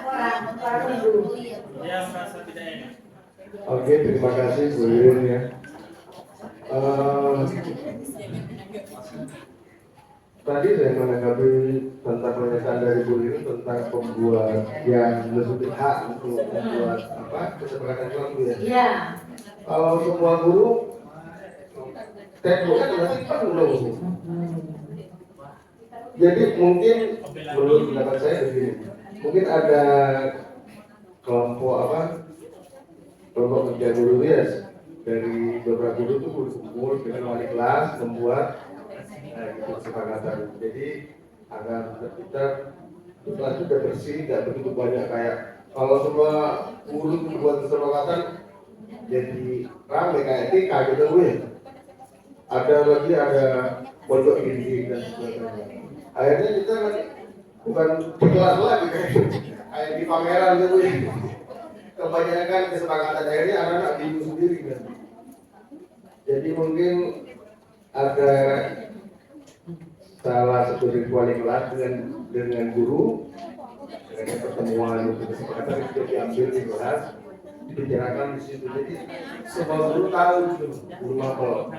orang dulu. Dia merasa tidak enak. Oke, terima kasih Bu Lirin ya. Tadi saya menanggapi tentang pernyataan dari Bu ini tentang pembuat yang lebih hak untuk membuat kesepakatan kelas ya. Iya. Kalau semua guru temboknya berarti penuh. Jadi mungkin menurut pendapat saya begini, mungkin ada kelompok kerja guru ya dari beberapa guru itu berkumpul dengan wali kelas membuat kesepakatan. Jadi agar kita kelas sudah bersih, tidak begitu banyak kayak kalau semua guru membuat kesepakatan jadi ramai kayak TK gitu ya. Ada pondok ini dan sebagainya. Akhirnya kita bukan di kelas lagi kayak di pameran gitu ya. Kebanyakan kesepakatan akhirnya anak-anak bingung sendiri kan. Jadi mungkin ada salah satu wali kelas dengan guru dengan pertemuan untuk kesepakatan itu diambil di kelas dibicarakan di situ. Jadi semua guru tahu itu guru mapel.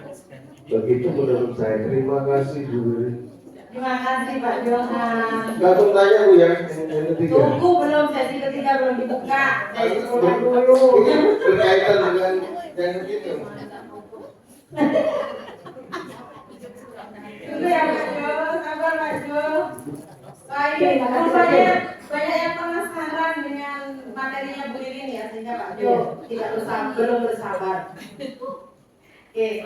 Begitu menurut saya. Terima kasih guru. Terima kasih Pak Johan. Langsung tanya Bu ya yang ketiga. Tunggu belum, sesi ketiga belum dibuka. Saya sekolah dulu. Ini berkaitan dengan yang itu. Itu ya Pak Jo, sabar Pak Jo. Baik, Banyak yang penasaran dengan materinya Bu Irin ya, sehingga Pak Jo belum bersabar. Oke,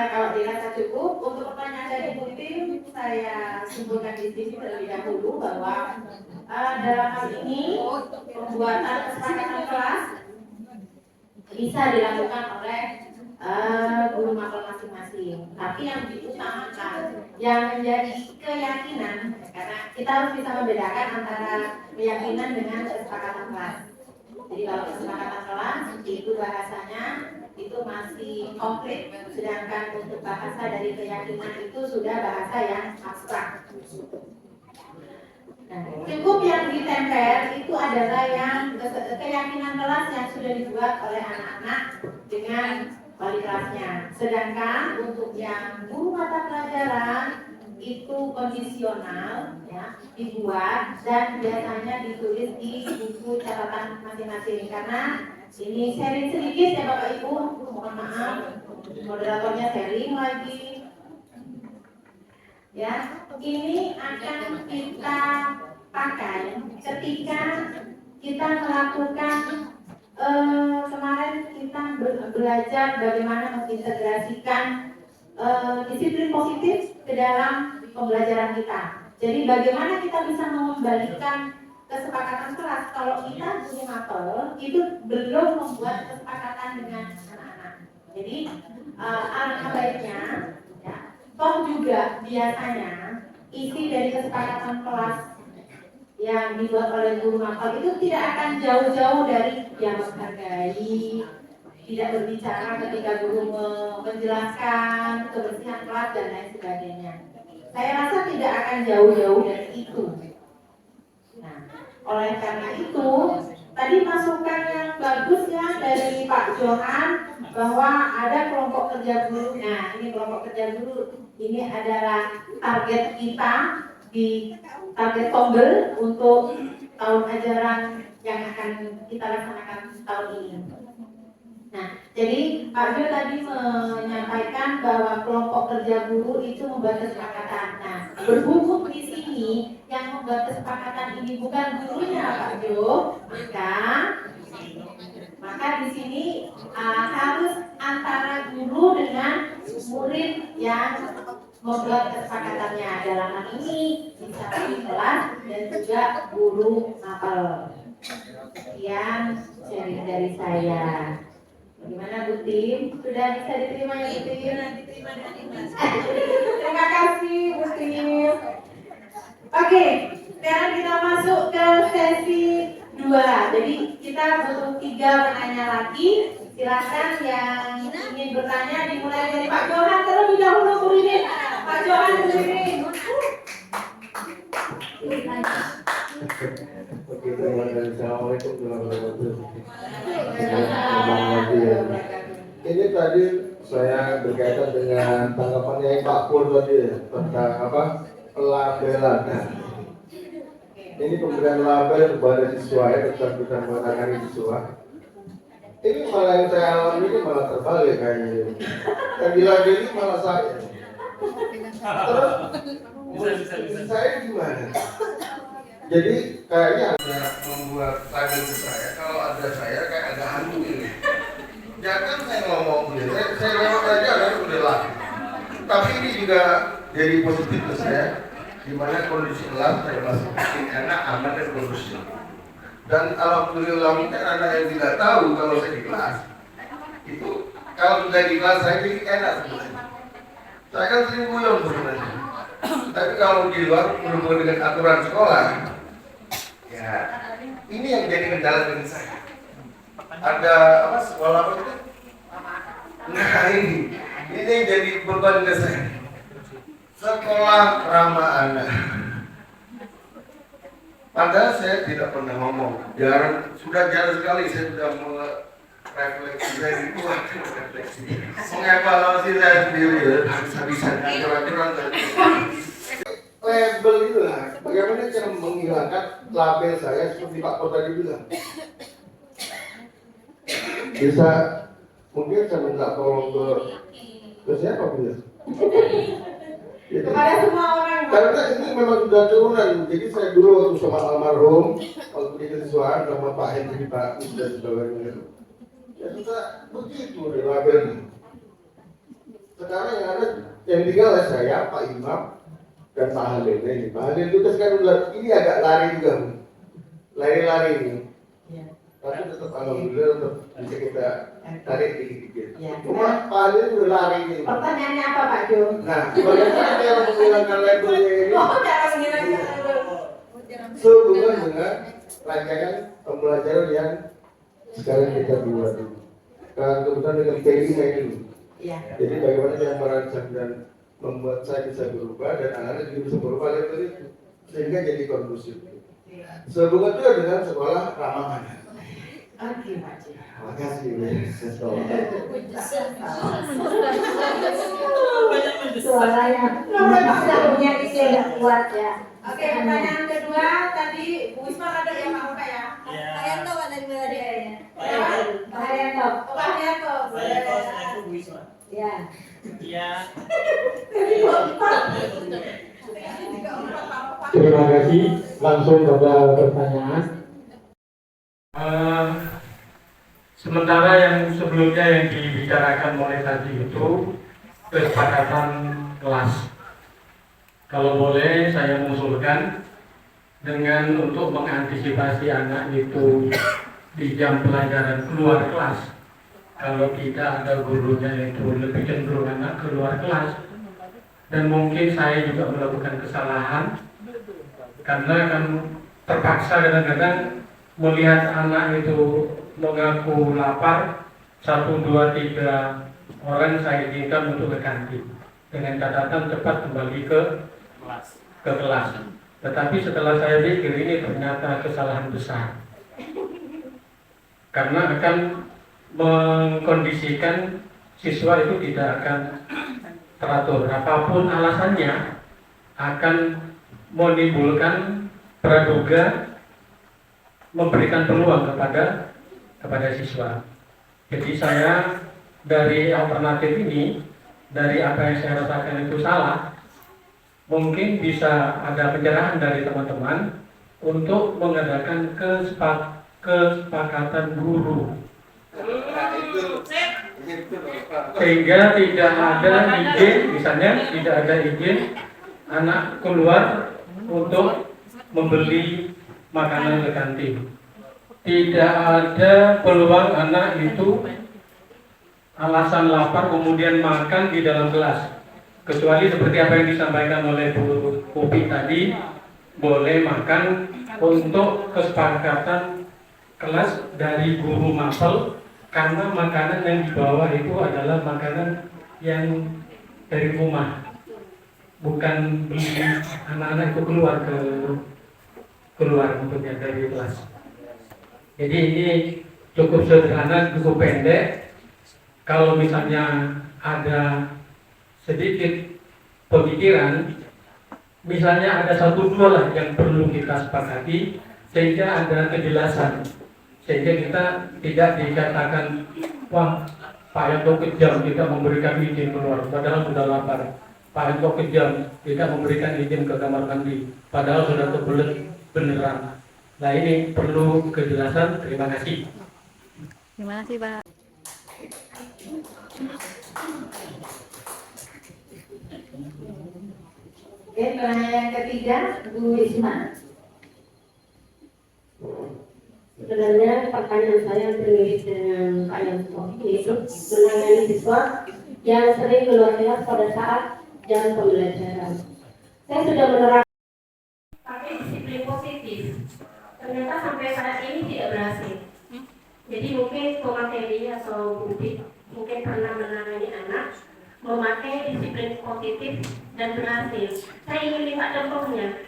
kalau dirasa cukup untuk pertanyaan dari Bu Tim, saya simpulkan di sini terlebih dahulu bahwa dalam hal ini pembuatan kesepakatan kelas bisa dilakukan oleh guru mapel masing-masing. Tapi yang diutamakan, yang menjadi keyakinan, karena kita harus bisa membedakan antara keyakinan dengan kesepakatan kelas. Jadi kalau kesepakatan kelas itu bahasanya itu masih komplit, sedangkan untuk bahasa dari keyakinan itu sudah bahasa yang abstrak. Nah, cukup yang ditempel itu adalah yang keyakinan kelas yang sudah dibuat oleh anak-anak dengan wali kelasnya. Sedangkan untuk yang guru mata pelajaran itu kondisional, ya, dibuat dan biasanya ditulis di buku catatan masing-masing. Karena ini sharing sedikit ya Bapak Ibu, mohon maaf, moderatornya sharing lagi. Ya, ini akan kita pakai ketika kita melakukan kemarin kita belajar bagaimana mengintegrasikan disiplin positif ke dalam pembelajaran kita. Jadi bagaimana kita bisa mengembalikan kesepakatan kelas kalau kita guru mapel itu belum membuat kesepakatan dengan anak-anak. Jadi alangkah baiknya, ya, toh juga biasanya isi dari kesepakatan kelas yang dibuat oleh guru mapel itu tidak akan jauh-jauh dari yang menghargai, tidak berbicara ketika guru menjelaskan kebersihan kelas dan lain sebagainya. Saya rasa tidak akan jauh-jauh dari itu. Nah, oleh karena itu, tadi masukan yang bagus ya dari Pak Johan bahwa ada kelompok kerja guru. Nah, ini kelompok kerja guru ini adalah target kita di target tombel untuk tahun ajaran yang akan kita laksanakan tahun ini. Nah, jadi Pak Jo tadi menyampaikan bahwa kelompok kerja guru itu membuat kesepakatan. Nah, berhubung di sini yang membuat kesepakatan ini bukan gurunya Pak Jo, maka di sini harus antara guru dengan murid yang membuat kesepakatannya. Dalam hal ini bisa di kelas dan juga guru mapel. Sekian sharing dari saya. Bagaimana Bu Tim? Sudah bisa diterima ya Bu Tim? Terima kasih Bu Tim. Oke, sekarang kita masuk ke sesi 2. Jadi kita butuh 3 penanya lagi. Silakan yang ingin bertanya dimulai dari Pak Johan terlebih dahulu Bu Rini. Pak Johan Bu Rini. Oke, terima kasih. Assalamualaikum warahmatullahi wabarakatuh. Ini tadi saya berkaitan dengan tanggapannya Pak Pur tadi tentang pelabelan. Ini pemberian label kepada siswa ya, kita mengenai siswa. Ini malah yang saya alami ini malah terbalik kayaknya. Yang dilabeli malah saya. Terus saya gimana? Jadi kayaknya ada membuat label ke saya. Kalau ada saya kayak ada hantu ini. Jangan saya ngomong begini, saya lewat aja kan udah lari. Tapi ini juga jadi positif ke saya, di mana kondisi kelas saya masih enak, aman dan kondusif. Dan alhamdulillah mungkin anak yang tidak tahu kalau saya di kelas itu kalau sudah di kelas saya jadi enak sebenarnya. Saya kan sering guyon sebenarnya. Tapi kalau di luar berhubungan dengan aturan sekolah, ya ini yang jadi kendala bagi saya. Ada apa sekolah apa itu? Nah ini yang jadi beban ke saya. Sekolah ramah anak. Padahal saya tidak pernah ngomong, sudah jarang sekali saya sudah merefleksi dari luar refleksi, mengevaluasi saya sendiri ya, habis-habisan aturan-aturan tadi. Label itu lah, bagaimana cara menghilangkan label saya seperti Pak Kota tadi bilang. Bisa mungkin saya minta tolong ke siapa punya? Kepada semua orang. Karena ini memang sudah turunan. Jadi saya dulu waktu sama almarhum, waktu di kesiswaan sama Pak Hendri Pak dan sebagainya. Ya sudah begitu deh labelnya. Sekarang yang ada yang tinggal saya, Pak Imam dan Pak Halil ini. Pak Halil itu sekarang udah ini agak lari juga, lari-lari ini. Tapi tetap alhamdulillah tetap bisa kita tarik dikit-dikit. Cuma Pak Halil udah lari ini. Pertanyaannya apa Pak Jo? Nah, bagaimana cara menghilangkan labelnya ini? Oh, cara menghilangkan label. Sehubungan dengan rancangan pembelajaran yang sekarang kita buat ini. Kebetulan dengan tema ini. Jadi bagaimana cara merancang dan membuat saya bisa berubah dan anak-anak juga bisa berubah label itu sehingga jadi kondusif. Sehubungan juga dengan sekolah ramah anak. Oke, Pak Jo. Terima kasih. Suaranya sudah punya isi yang kuat ya. Oke, pertanyaan kedua tadi Bu Wisma ada yang mau ya? Pak Yanto dari mana dia? Pak Yanto. Pak Yanto. Ya. Terima kasih. Langsung pada pertanyaan. Sementara yang sebelumnya yang dibicarakan mulai tadi itu kesepakatan kelas. Kalau boleh saya mengusulkan dengan untuk mengantisipasi anak itu di jam pelajaran keluar kelas. Kalau kita ada gurunya itu lebih cenderung anak keluar kelas. Dan mungkin saya juga melakukan kesalahan karena kan terpaksa kadang-kadang melihat anak itu mengaku lapar, 1, 2, 3 orang saya izinkan untuk ke kantin dengan catatan cepat kembali ke kelas. Tetapi setelah saya pikir ini ternyata kesalahan besar karena akan mengkondisikan siswa itu tidak akan teratur. Apapun alasannya akan menimbulkan praduga memberikan peluang kepada siswa. Jadi saya dari alternatif ini, dari apa yang saya rasakan itu salah, mungkin bisa ada pencerahan dari teman-teman untuk mengadakan kesepakatan guru. Sehingga tidak ada izin, misalnya tidak ada izin anak keluar untuk membeli makanan ke kantin. Tidak ada peluang anak itu alasan lapar kemudian makan di dalam kelas. Kecuali seperti apa yang disampaikan oleh Bu Upi tadi, boleh makan untuk kesepakatan kelas dari guru mapel karena makanan yang dibawa itu adalah makanan yang dari rumah. Bukan beli anak-anak itu keluar maksudnya dari kelas. Jadi ini cukup sederhana, cukup pendek. Kalau misalnya ada sedikit pemikiran misalnya ada satu dua lah yang perlu kita sepakati sehingga ada kejelasan, sehingga kita tidak dikatakan wah Pak Yanto kejam tidak memberikan izin keluar padahal sudah lapar, Pak Yanto kejam tidak memberikan izin ke kamar mandi padahal sudah kebelet beneran. Nah ini perlu kejelasan. Terima kasih. Terima kasih Pak. Oke, pertanyaan yang ketiga, Bu Isma. Sebenarnya pertanyaan saya terkait dengan Pak Yanto, yaitu menangani siswa yang sering keluar kelas pada saat jam pembelajaran. Saya sudah menerapkan pakai disiplin positif. Ternyata sampai saat ini tidak berhasil. Jadi mungkin pemateri atau publik mungkin pernah menangani anak memakai disiplin positif dan berhasil. Saya ingin minta contohnya.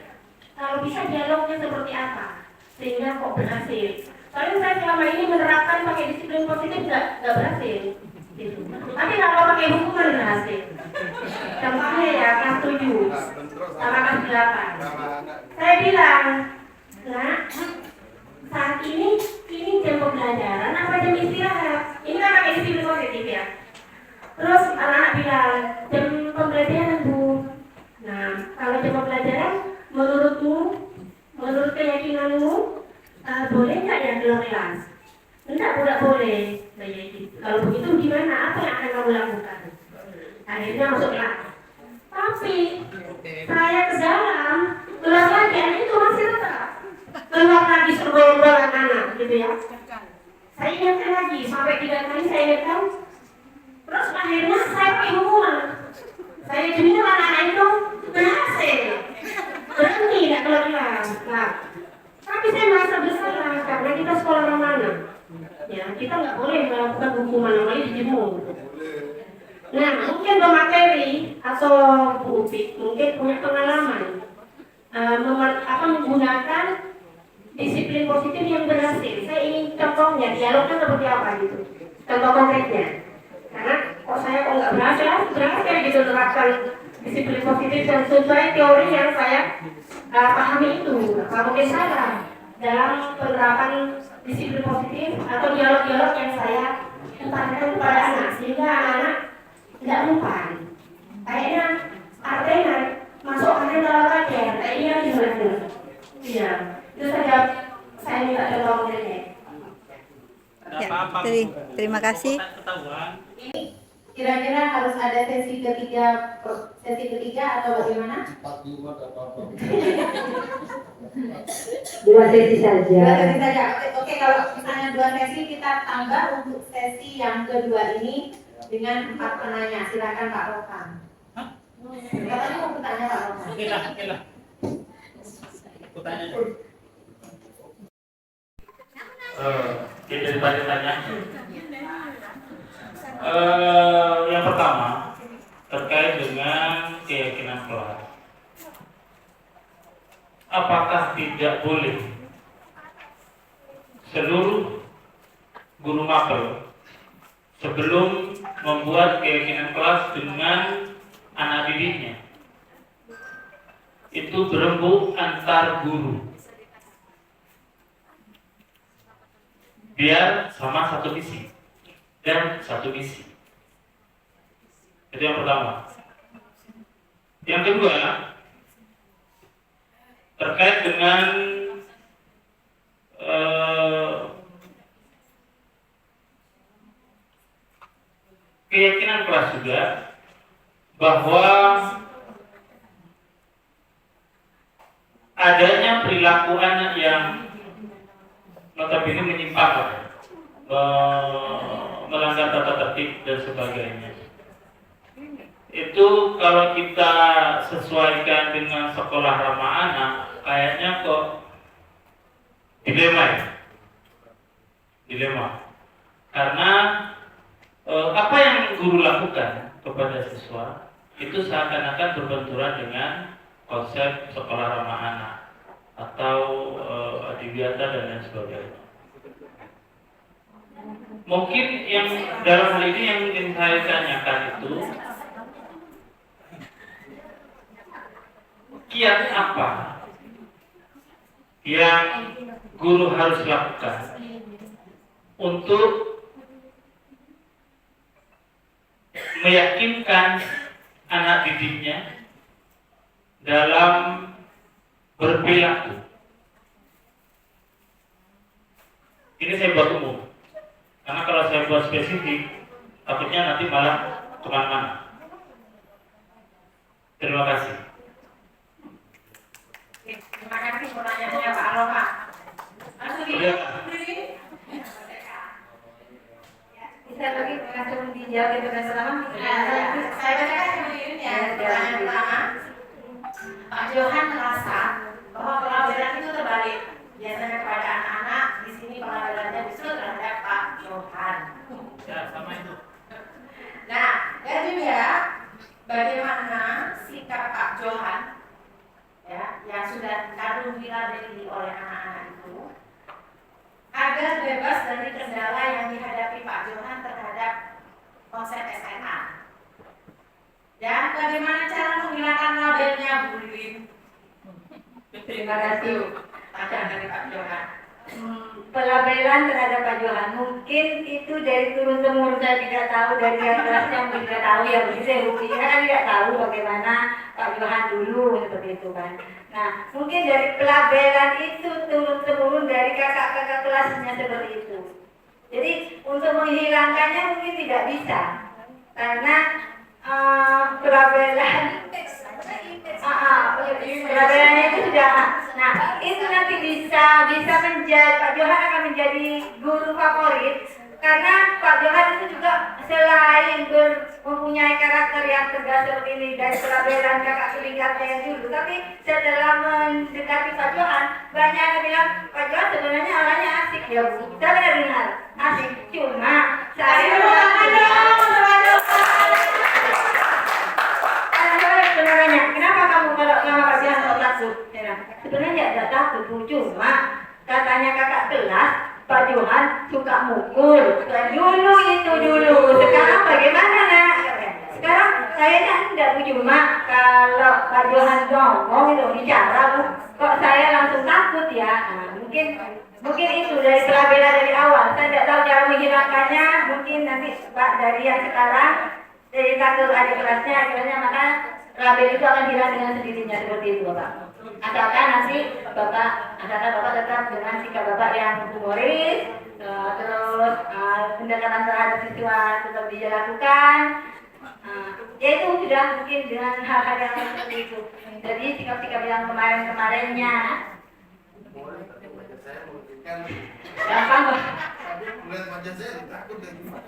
Kalau bisa dialognya seperti apa sehingga kok berhasil. Soalnya saya selama ini menerapkan pakai disiplin positif nggak berhasil. Gitu. Tapi kalau pakai hukuman berhasil. Contohnya ya kelas 7 sama kelas 8. Saya bilang, nah saat ini jam pembelajaran apa jam istirahat? Ini kan pakai disiplin positif ya. Terus anak-anak bilang jam pembelajaran Bu. Nah kalau jam pembelajaran menurutmu, menurut keyakinanmu boleh nggak ya keluar kelas? Tidak boleh. Nah, ya, gitu. Kalau begitu gimana? Apa yang akan kamu lakukan? Akhirnya masuk kelas. Tapi saya ke dalam keluar lagi, anak itu masih tetap keluar lagi serombongan anak, gitu ya. Saya ingatkan lagi sampai 3 kali saya ingatkan. Terus akhirnya saya pakai hukuman. Saya jujur anak-anak itu berhasil berhenti tidak keluar kelas. Nah, tapi saya merasa bersalah karena kita sekolah ramana. Ya, kita nggak boleh melakukan hukuman namanya dijemur. Nah, mungkin pemateri atau Bu Upik mungkin punya pengalaman menggunakan disiplin positif yang berhasil. Saya ingin contohnya, dialognya seperti apa gitu. Contoh konkretnya. Karena kok saya nggak berhasil gitu menerapkan disiplin positif dan sesuai teori yang saya pahami itu. Kalau mungkin salah dalam penerapan disiplin positif atau dialog-dialog yang saya utarakan kepada anak sehingga anak tidak lupa. Kayaknya artinya masuk ke dalam kajian, kayaknya gimana? Iya, itu saja saya minta contoh konkretnya. Ya, terima kasih. Kira-kira harus ada sesi ketiga atau bagaimana? 2 sesi saja. 2 sesi saja. Oke, kalau misalnya 2 sesi kita tambah untuk sesi yang kedua ini dengan 4 penanya. Silakan Pak Rokan. Katanya mau bertanya Pak Rokan. Oke lah. Bertanya. Kita tanya. Yang pertama terkait dengan keyakinan kelas. Apakah tidak boleh seluruh guru mapel sebelum membuat keyakinan kelas dengan anak didiknya itu berembuk antar guru biar sama satu visi dan satu misi. Itu yang pertama. Yang kedua, terkait dengan keyakinan kelas juga bahwa adanya perilaku anak yang notabene menyimpang, melanggar tata tertib dan sebagainya. Itu kalau kita sesuaikan dengan sekolah ramah anak, kayaknya kok dilema. Karena apa yang guru lakukan kepada siswa itu seakan-akan berbenturan dengan konsep sekolah ramah anak atau adiwiyata dan lain sebagainya. Mungkin yang dalam hal ini yang ingin saya tanyakan itu kiat apa yang guru harus lakukan untuk meyakinkan anak didiknya dalam berperilaku. Ini saya buat umum, karena kalau saya buat spesifik, takutnya nanti malah kemana-mana. Terima kasih. Terima kasih pertanyaannya Pak Aloha. Langsung bisa lagi langsung dijawab itu dengan selama. Saya bacakan kemudian ya pertanyaan pertama. Pak Johan merasa bahwa pelabelan itu terbalik. Biasanya kepada anak-anak, di sini pelabelannya justru terhadap Pak Johan. Ya, sama itu. Nah, dan juga bagaimana sikap Pak Johan ya, yang sudah kadung dilabeli oleh anak-anak itu agar bebas dari kendala yang dihadapi Pak Johan terhadap konsep SMA. Dan bagaimana cara menghilangkan labelnya Bu Lilin? Terima kasih. Tanya dari Pak Johan. Pelabelan terhadap Pak Johan mungkin itu dari turun temurun, saya tidak tahu, dari yang kelasnya mungkin tidak tahu, ya begitu saya buktinya kan tidak tahu bagaimana Pak Johan dulu seperti itu kan. Nah mungkin dari pelabelan itu turun temurun dari kakak-kakak kelasnya seperti itu. Jadi untuk menghilangkannya mungkin tidak bisa karena pelabelan pelabelannya itu sudah. Nah itu nanti bisa menjadi Pak Johan akan menjadi guru favorit karena Pak Johan itu juga selain mempunyai karakter yang tegas seperti ini dari pelabelan kakak tingkatnya yang dulu, tapi setelah mendekati Pak Johan banyak yang bilang Pak Johan sebenarnya orangnya asik ya Bu. Saya benar dengar asik, cuma saya sebenarnya kenapa kamu kalau nama Pak Johan kok takut? Sebenarnya tidak takut Bu, cuma katanya kakak kelas Pak Johan suka mukul. Dulu itu dulu, sekarang bagaimana nak? Sekarang kayaknya enggak Bu, cuma kalau Pak Johan ngomong itu bicara Bu, kok saya langsung takut ya. Nah, mungkin itu dari pelabelan dari awal. Saya tidak tahu cara menghilangkannya. Mungkin nanti Pak dari yang sekarang dari satu adik kelasnya maka label itu akan hilang dengan sendirinya seperti itu Bapak. Asalkan nanti Bapak tetap dengan sikap Bapak yang humoris, terus pendekatan terhadap siswa tetap dilakukan. Ya itu sudah mungkin dengan hal-hal yang seperti itu. Jadi sikap-sikap yang kemarin-kemarinnya gampang Pak.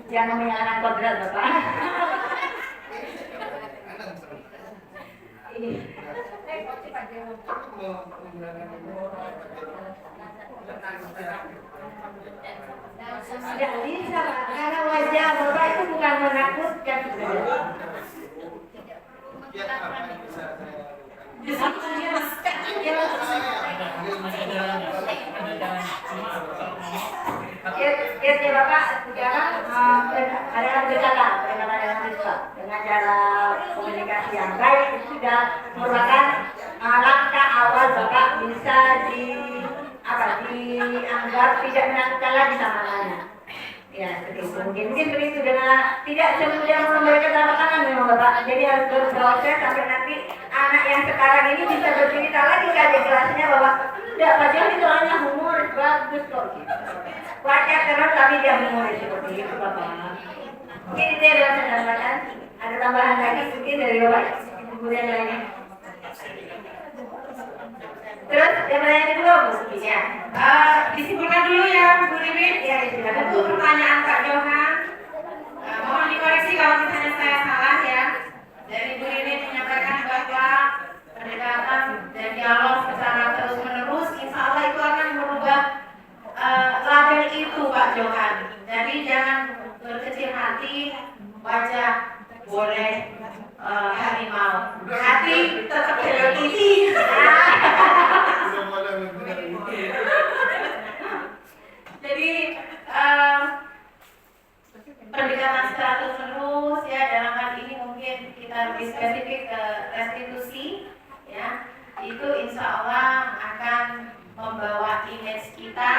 Jangan menyalahkan kodrat Bapak. Tidak bisa Pak, karena wajah Bapak itu bukan menakutkan sebenarnya. Kiatnya Bapak sekarang adalah berkata dengan siswa dengan cara komunikasi yang baik itu sudah merupakan langkah awal Bapak bisa dianggap tidak menakutkan lagi sama anaknya. Ya seperti itu. Mungkin seperti itu dengan tidak semudah memberikan telapak tangan memang Bapak. Jadi harus berproses sampai nanti anak yang sekarang ini bisa bercerita lagi ke adik kelasnya bahwa tidak Pak Johan itu orangnya humor bagus kok. Wajah keras tapi dia humoris seperti itu Bapak. Mungkin itu yang saya tambahkan. Ada tambahan lagi mungkin dari Bapak Ibu yang lainnya. Terus yang pertanyaan kedua Bu? Ya. Disimpulkan dulu ya Bu Ririn. Ya, disilakan. Untuk pertanyaan Pak Johan, mohon dikoreksi kalau misalnya saya salah ya. Dari Bu Ririn menyampaikan bahwa pendekatan dan dialog secara terus menerus, insya Allah itu akan merubah label itu Pak Johan. Jadi jangan berkecil hati, wajah boleh harimau, hati tetap Hello Kitty. Jadi pendekatan secara terus menerus ya, dalam hal ini mungkin kita lebih spesifik ke restitusi ya, itu insya Allah akan membawa image kita,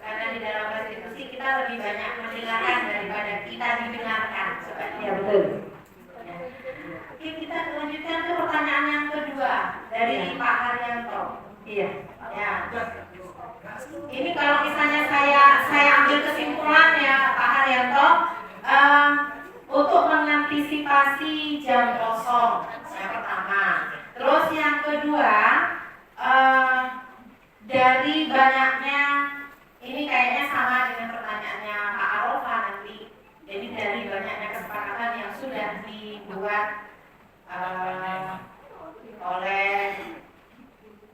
karena di dalam konstitusi kita lebih banyak mendengarkan daripada kita didengarkan. Ya betul. Oke, kita lanjutkan ke pertanyaan yang kedua dari Pak Haryanto. Iya. Ya. Ini kalau misalnya saya ambil kesimpulan ya Pak Haryanto, untuk mengantisipasi jam kosong yang pertama. Terus yang kedua, dari banyaknya, ini kayaknya sama dengan pertanyaannya Pak Arofa nanti. Jadi dari banyaknya kesepakatan yang sudah dibuat oleh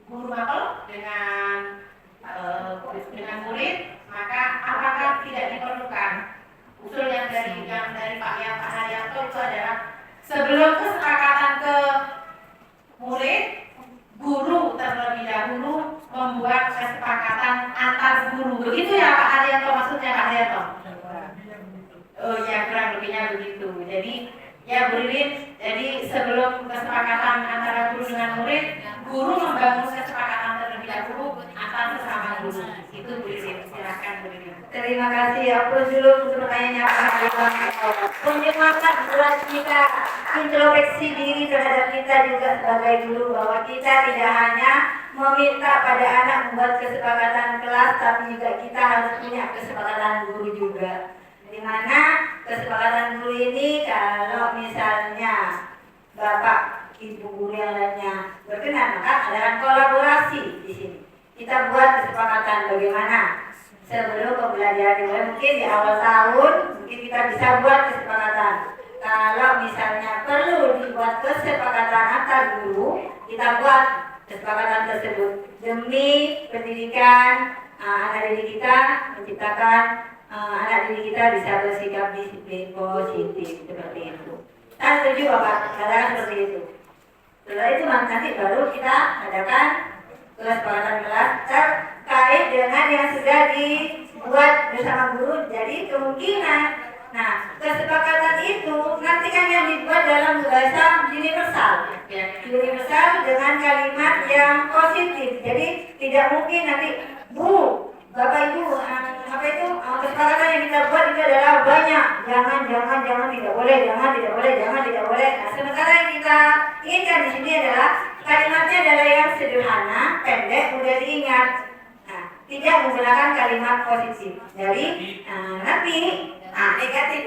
guru mapel dengan murid, maka apakah tidak diperlukan usul yang dari Pak Haryanto itu adalah sebelum kesepakatan ke murid, guru terlebih dahulu membuat kesepakatan antar guru. Begitu ya Pak Haryanto, maksudnya Pak Haryanto? Oh ya, kurang lebihnya begitu. Jadi ya Bu Ririn, jadi sebelum kesepakatan antara guru dengan murid, guru membangun kesepakatan terlebih dahulu antar sesama guru. Itu Bu Ririn, silakan Bu Ririn. Terima kasih. Aku dulu untuk pertanyaannya Pak Haryanto. Penyemangat buat kita introspeksi diri terhadap kita juga sebagai guru, bahwa kita tidak hanya meminta pada anak membuat kesepakatan kelas, tapi juga kita harus punya kesepakatan guru juga. Di mana kesepakatan guru ini kalau misalnya Bapak, Ibu guru yang lainnya berkenan, maka ada kolaborasi di sini. Kita buat kesepakatan bagaimana sebelum pembelajaran dimulai, mungkin di awal tahun mungkin kita bisa buat kesepakatan. Kalau misalnya perlu dibuat kesepakatan antar guru, kita buat kesepakatan tersebut demi pendidikan anak didik kita, menciptakan anak didik kita bisa bersikap disiplin positif seperti itu. Saya setuju Bapak, katakan seperti itu. Setelah itu nanti baru kita adakan kesepakatan kelas terkait dengan yang sudah dibuat bersama guru. Jadi kemungkinan, nah kesepakatan itu nanti kan yang dibuat dalam bahasa universal, universal dengan kalimat yang positif. Jadi tidak mungkin nanti Bu, Bapak Ibu, apa itu kesepakatan yang kita buat itu adalah banyak, jangan tidak boleh, jangan tidak boleh. Nah, sementara yang kita inginkan di sini adalah kalimatnya adalah yang sederhana, pendek, mudah diingat. Nah, tidak menggunakan kalimat positif. Jadi nanti negatif,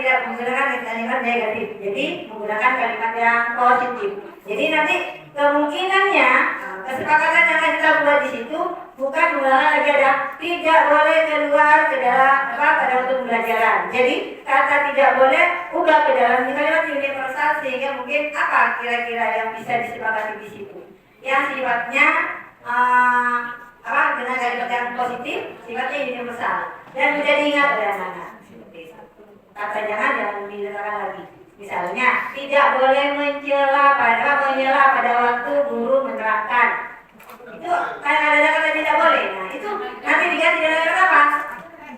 tidak menggunakan kalimat negatif. Jadi menggunakan kalimat yang positif. Jadi nanti kemungkinannya kesepakatan yang akan kita buat di situ bukan menggunakan lagi ada tidak boleh keluar ke dalam pada waktu pembelajaran. Jadi kata tidak boleh ubah ke dalam kalimat universal, sehingga mungkin apa kira-kira yang bisa disepakati di situ. Yang sifatnya dengan kalimat yang positif, sifatnya universal dan mudah diingat oleh anak-anak. Kata jangan diletakkan lagi. Misalnya tidak boleh mencela pada waktu guru menerangkan. Itu kan ada kata tidak boleh. Nah itu nanti diganti dengan kata apa?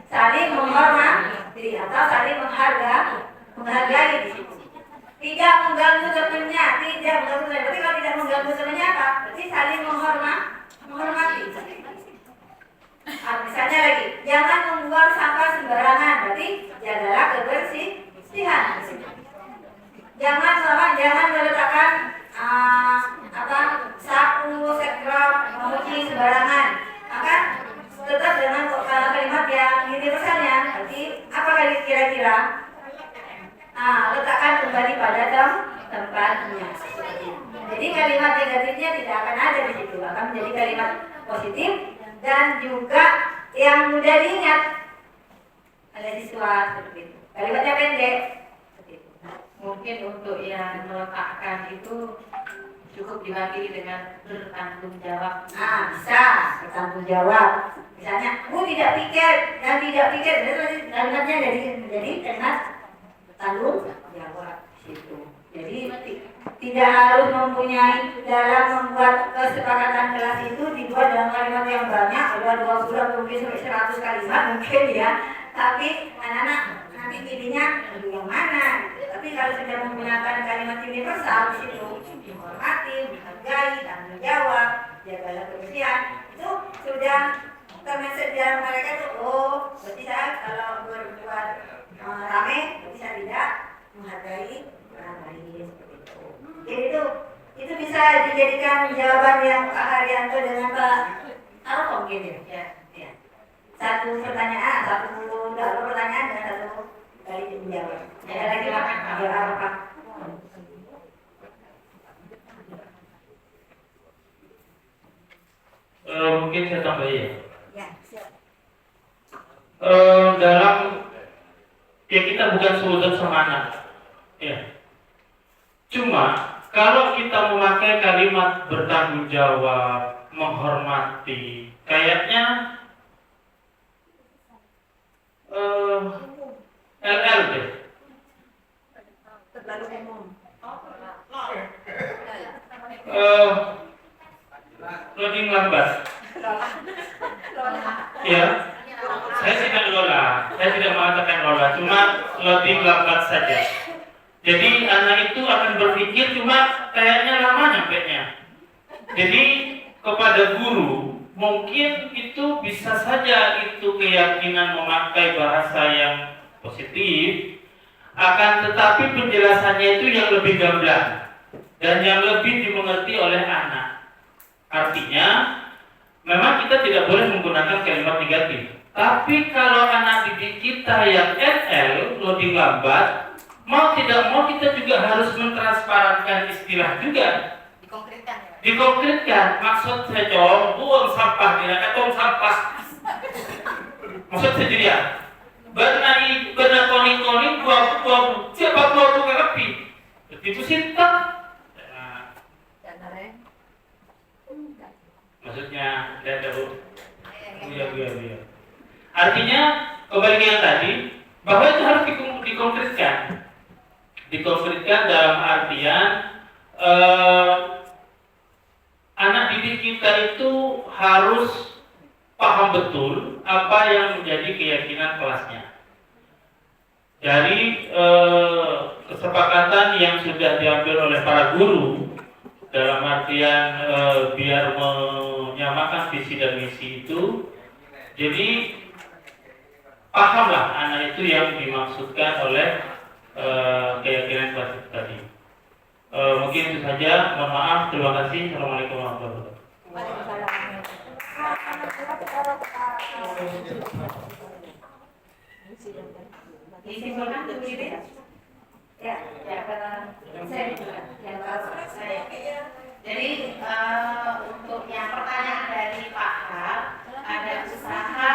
Saling menghormati atau saling menghargai di situ. Tidak mengganggu temannya, tidak mengganggu temannya. Tapi kalau tidak mengganggu temannya apa? Berarti saling menghormati. Misalnya lagi, jangan membuang sampah sembarangan. Berarti jagalah kebersihan. Jangan meletakkan sapu, sekrop, menguci sembarangan. Maka tetap dengan kalimat yang universalnya. Berarti apa kira-kira? Letakkan kembali pada tempatnya. Jadi kalimat negatifnya tidak akan ada di situ, akan menjadi kalimat positif dan juga yang mudah diingat oleh siswa seperti itu. Kalimatnya pendek. Mungkin untuk yang meletakkan itu cukup diwakili dengan bertanggung jawab. Bisa bertanggung jawab. Misalnya, Bu tidak pikir, kalimatnya jadi kalimat bertanggung jawab situ. Jadi tidak harus mempunyai dalam membuat kesepakatan kelas itu dibuat dalam kalimat yang banyak, ada 20 mungkin sampai 100 kalimat mungkin ya. Tapi anak-anak nanti pilihnya yang mana? Tapi kalau sudah menggunakan kalimat universal di situ, dihormati, menghargai, tanggung jawab, kebersihan itu sudah termessage di mereka tuh, oh berarti saya kalau berbuat rame berarti saya tidak menghargai orang lain seperti itu. Jadi itu bisa dijadikan jawaban yang Pak Haryanto dengan Pak Alkom gitu ya. Satu pertanyaan dengan satu kali menjawab. Ada lagi Pak? Ya Pak. Mungkin saya tambah ya. Ya, siap. Dalam ya kita bukan suudon sama anak, ya. Cuma kalau kita memakai kalimat bertanggung jawab, menghormati, kayaknya LL deh. Terlalu umum. Loading lambat. Ya, saya tidak lola, saya tidak mengatakan lola, cuma loading lambat saja. Jadi anak itu akan berpikir cuma kayaknya lama nyampenya. Jadi kepada guru mungkin itu bisa saja itu keyakinan memakai bahasa yang positif, akan tetapi penjelasannya itu yang lebih gamblang dan yang lebih dimengerti oleh anak. Artinya memang kita tidak boleh menggunakan kalimat negatif. Tapi kalau anak didik kita yang NL, loading lambat, mau tidak mau kita juga harus mentransparankan istilah juga. Dikonkretkan. Maksud saya buang sampah tidak atau sampah. Maksud saya dia. Benar koning buang siapa buang kepi. Itu sintak. Maksudnya tidak tahu. Iya. Artinya kembali ke yang tadi bahwa itu harus dikonkretkan dalam artian anak didik kita itu harus paham betul apa yang menjadi keyakinan kelasnya. Dari kesepakatan yang sudah diambil oleh para guru dalam artian biar menyamakan visi dan misi itu, jadi pahamlah anak itu yang dimaksudkan oleh keyakinan kelas tadi. Mungkin itu saja. Mohon maaf. Terima kasih. Assalamualaikum warahmatullahi wabarakatuh. Disimpulkan dulu ini. Ya, jadi untuk yang pertanyaan dari Pak Hal, ada usaha.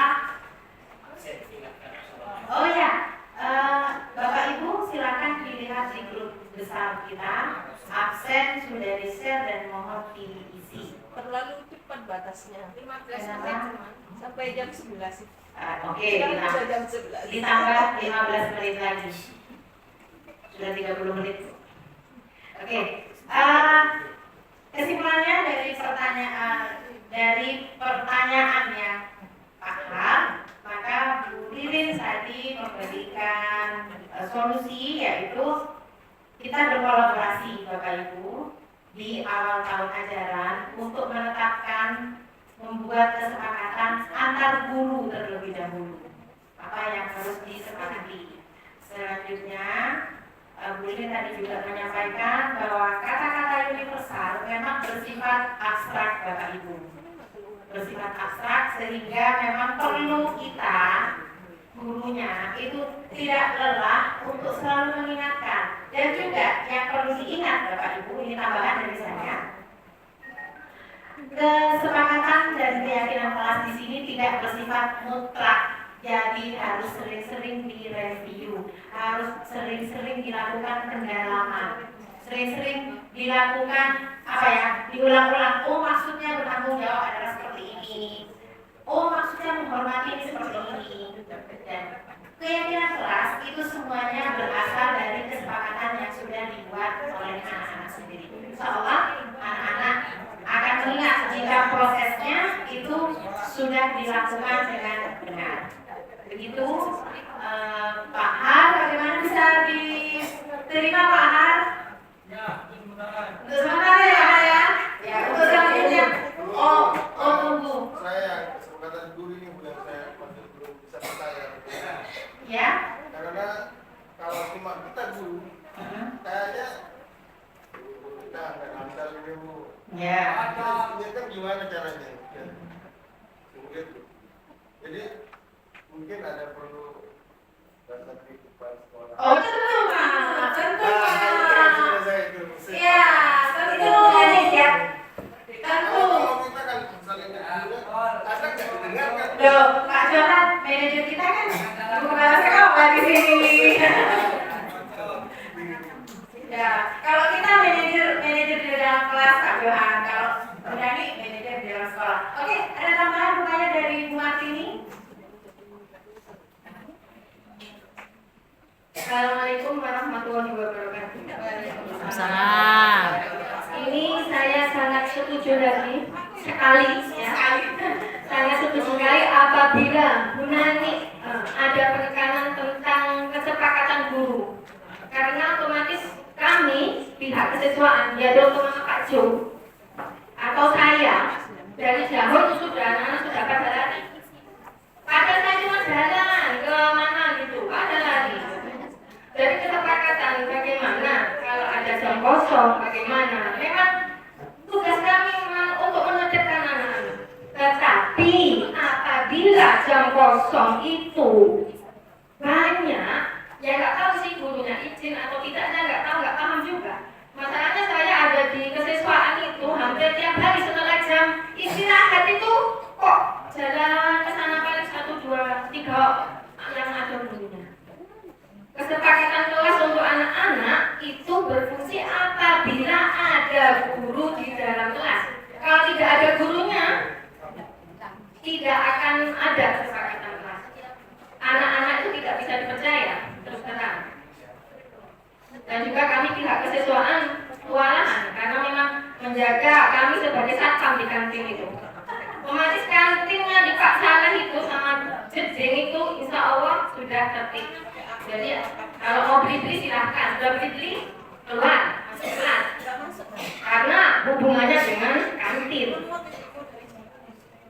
Oh ya, Bapak Ibu silakan dilihat di grup besar kita. Absen sudah di-share dan mohon pilih isi. Terlalu cepat batasnya. 15 menit sampai jam 11. Oke, ditambah 15 menit lagi. Sudah 30 menit. Oke. Kesimpulannya dari pertanyaannya Pak Har, maka Bu Ririn tadi memberikan solusi, yaitu kita berkolaborasi Bapak Ibu di awal tahun ajaran untuk menetapkan, membuat kesepakatan antar guru terlebih dahulu apa yang harus disepakati. Selanjutnya Bu Ririn tadi juga menyampaikan bahwa kata-kata universal memang bersifat abstrak Bapak Ibu, bersifat abstrak, sehingga memang perlu kita gurunya itu tidak lelah untuk selalu mengingatkan. Dan juga yang perlu diingat Bapak Ibu, ini tambahan dari saya, kesepakatan dan keyakinan kelas di sini tidak bersifat mutlak. Jadi harus sering-sering direview, harus sering-sering dilakukan pendalaman, sering-sering dilakukan diulang-ulang. Oh, maksudnya bertanggung jawab adalah seperti ini. Oh, maksudnya menghormati ini seperti ini. Dan keyakinan kelas itu semuanya berasal dari kesepakatan yang sudah dibuat oleh anak-anak sendiri. Seolah anak-anak akan mengingat jika prosesnya itu sudah dilakukan dengan benar. Begitu, Pak Har, bagaimana bisa diterima Pak Har? Untuk sementara ya Pak Har ya? Ya, untuk selanjutnya. Oh, Ya, kalau kita manajer di dalam kelas Kak Johan, kalau Bundani manajer di dalam sekolah. Oke, ada tambahan pertanyaan dari Bu Martini? Assalamualaikum warahmatullahi wabarakatuh. Salam. Ini saya sangat setuju sekali ya. Sangat setuju sekali apabila Bu Nani ada penekanan tentang kesepakatan guru. Karena otomatis kami pihak kesiswaan, ya terutama Pak Jo atau saya dari jauh itu anak-anak sudah pada lari. Padahal saya cuma jalan ke mana gitu, pada lari. Jadi kesepakatan bagaimana kalau ada jam kosong, bagaimana? Memang tugas kami memang untuk menertibkan anak-anak. Tetapi apabila jam kosong itu banyak, ya nggak tahu sih gurunya izin atau tidaknya, nggak paham juga. Masalahnya saya ada di kesiswaan itu hampir tiap hari setelah jam istirahat itu kok jalan ke sana paling 1, 2, 3 yang ada gurunya. Kesepakatan kelas untuk anak-anak itu berfungsi apabila ada guru di dalam kelas. Kalau tidak ada gurunya, tidak akan ada kesepakatan kelas. Anak-anak itu tidak bisa dipercaya terus terang. Dan juga kami pihak kesiswaan kewalahan karena memang menjaga kami sebagai satpam di kantin itu. Otomatis kantinnya di Pak Saleh itu sama jejeng itu insya Allah sudah tertib. Jadi kalau mau beli-beli silahkan, sudah beli-beli keluar, masuk kelas. Karena hubungannya dengan kantin.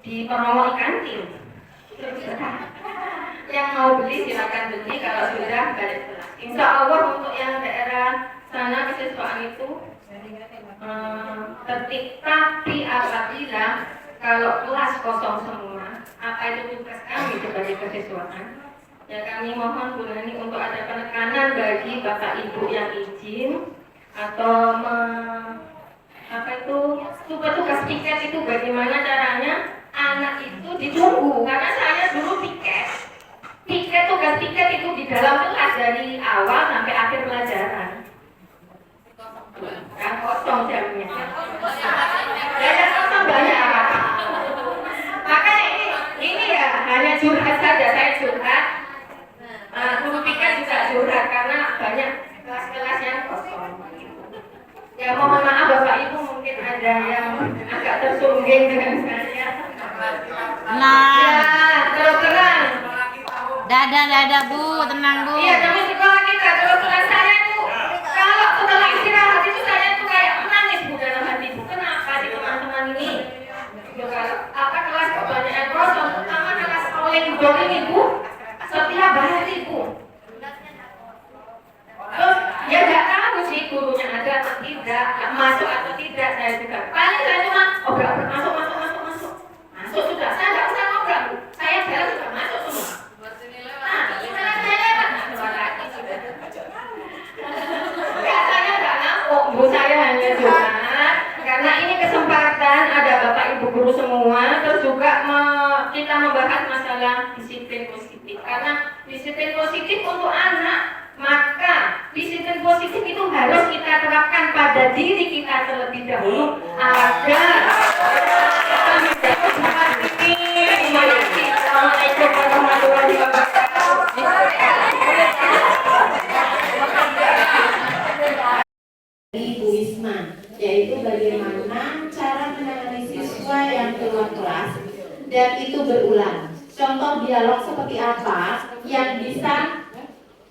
Dipromoi kantin. Yang mau beli silakan beli kalau sudah balik kelas. Insya Allah untuk yang daerah sana kesiswaan itu tertib. Tapi apabila kalau kelas kosong semua, apa itu tugas kami sebagai kesiswaan? Ya kami mohon Bu Nani untuk ada penekanan bagi Bapak Ibu yang izin atau tugas piket itu bagaimana caranya anak itu ditunggu, karena saya dulu tugas piket itu di dalam kelas dari awal sampai akhir pelajaran kan kosong jamnya ya kosong banyak makanya ini ya hanya curhat saja, saya curhat. Guru piket juga curhat karena banyak kelas-kelas yang kosong. Ya mohon maaf Bapak Ibu, mungkin ada yang agak tersungging dengan saya. Nah, Ya, terus terang. dada Bu, tenang Bu. Iya, tapi sekolah kita terus terang saya Bu. Kalau setelah istirahat itu saya tuh kayak menangis Bu dalam hati Bu. Kenapa di teman-teman ini? Ya, kalau apa kelas kok banyak yang kosong, terutama kelas paling dor ini Bu. Setiap hari Bu. Terus ya nggak tahu sih gurunya ada atau tidak, masuk atau tidak, saya juga. Paling saya cuma masuk sudah. Saya nggak usah ngobrol Bu. Saya jalan sudah masuk semua. Nah, setelah saya lewat keluar lagi sudah. Enggak, saya nggak ngampuk Bu, saya hanya curhat karena ini kesempatan ada Bapak Ibu guru semua, terus juga kita membahas masalah disiplin positif. Karena disiplin positif untuk anak, maka disiplin positif itu harus kita terapkan pada diri kita terlebih dahulu agar kita menjadi seperti ini. Assalamualaikum warahmatullahi wabarakatuh. Ibu Wisma, yaitu bagaimana cara menangani siswa yang keluar kelas dan itu berulang. Contoh dialog seperti apa yang bisa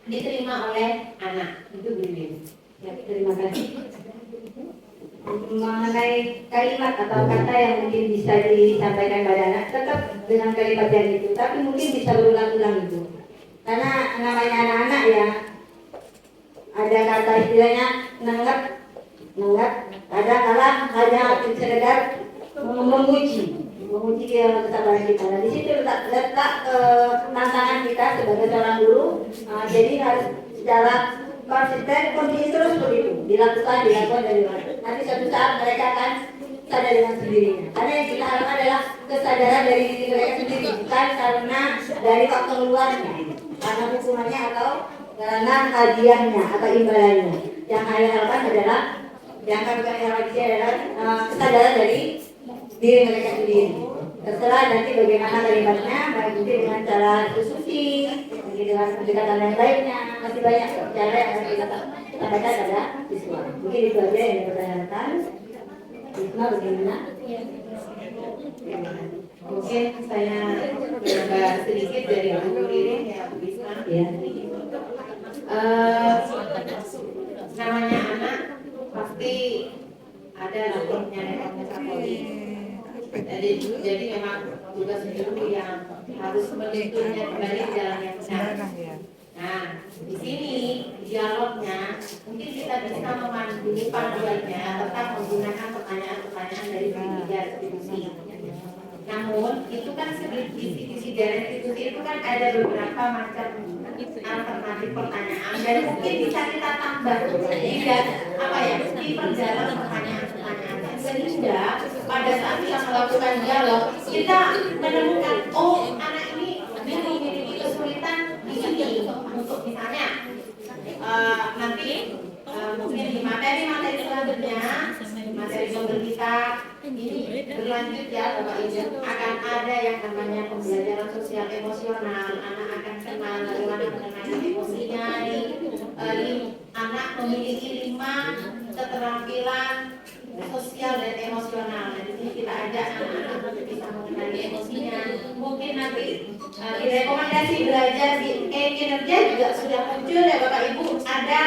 diterima oleh anak, itu begini. Ya, terima kasih. Mengenai kalimat atau kata yang mungkin bisa disampaikan pada anak, tetap dengan kalimat yang itu, tapi mungkin bisa berulang-ulang itu. Karena namanya anak-anak ya, ada kata istilahnya nengat, kadang-kadang hanya sekedar memuji kesabaran kita. Nah, di situ letak tantangan kita sebagai seorang guru. Jadi harus secara konsisten, kondisi terus begitu dilakukan dan dilakukan. Nanti suatu saat mereka akan sadar dengan sendirinya. Karena yang kita harapkan adalah kesadaran dari diri mereka sendiri, bukan karena dari faktor luarnya, karena hukumannya atau karena hadiahnya atau imbalannya. Yang saya harapkan adalah, yang kami harapkan di sini adalah kesadaran dari diri mereka sendiri. Terserah nanti bagaimana terlibatnya, baik mungkin dengan cara diskusi, mungkin dengan pendekatan yang lainnya, masih banyak cara yang akan kita sampaikan pada siswa. Mungkin itu aja yang dipertanyakan. Isma bagaimana? Mungkin saya menambah sedikit dari Bu Ririn ya Bu Isma. Ya. Namanya anak pasti ada levelnya levelnya Kapolri. Jadi memang tugas guru yang harus menuntunnya kembali ke jalan yang benar. Nah, di sini dialognya mungkin kita bisa memandu panduannya tentang menggunakan pertanyaan-pertanyaan dari tiga institusi. Namun itu kan di dari institusi itu kan ada beberapa macam alternatif pertanyaan dan mungkin bisa kita tambah sehingga apa ya diperdalam pertanyaan-pertanyaan sehingga pada saat kita melakukan dialog kita menemukan oh anak ini memiliki kesulitan di sini untuk misalnya nanti mungkin di materi selanjutnya materi kita ini berlanjut ya Bapak Ibu akan ada yang namanya pembelajaran sosial emosional. Anak akan kenal bagaimana mengenali emosinya. Anak memiliki 5 keterampilan sosial dan emosional. Nah, di sini kita ajak anak-anak untuk bisa mengenali emosinya. Mungkin nanti di rekomendasi belajar di kinerja juga sudah muncul ya Bapak Ibu ada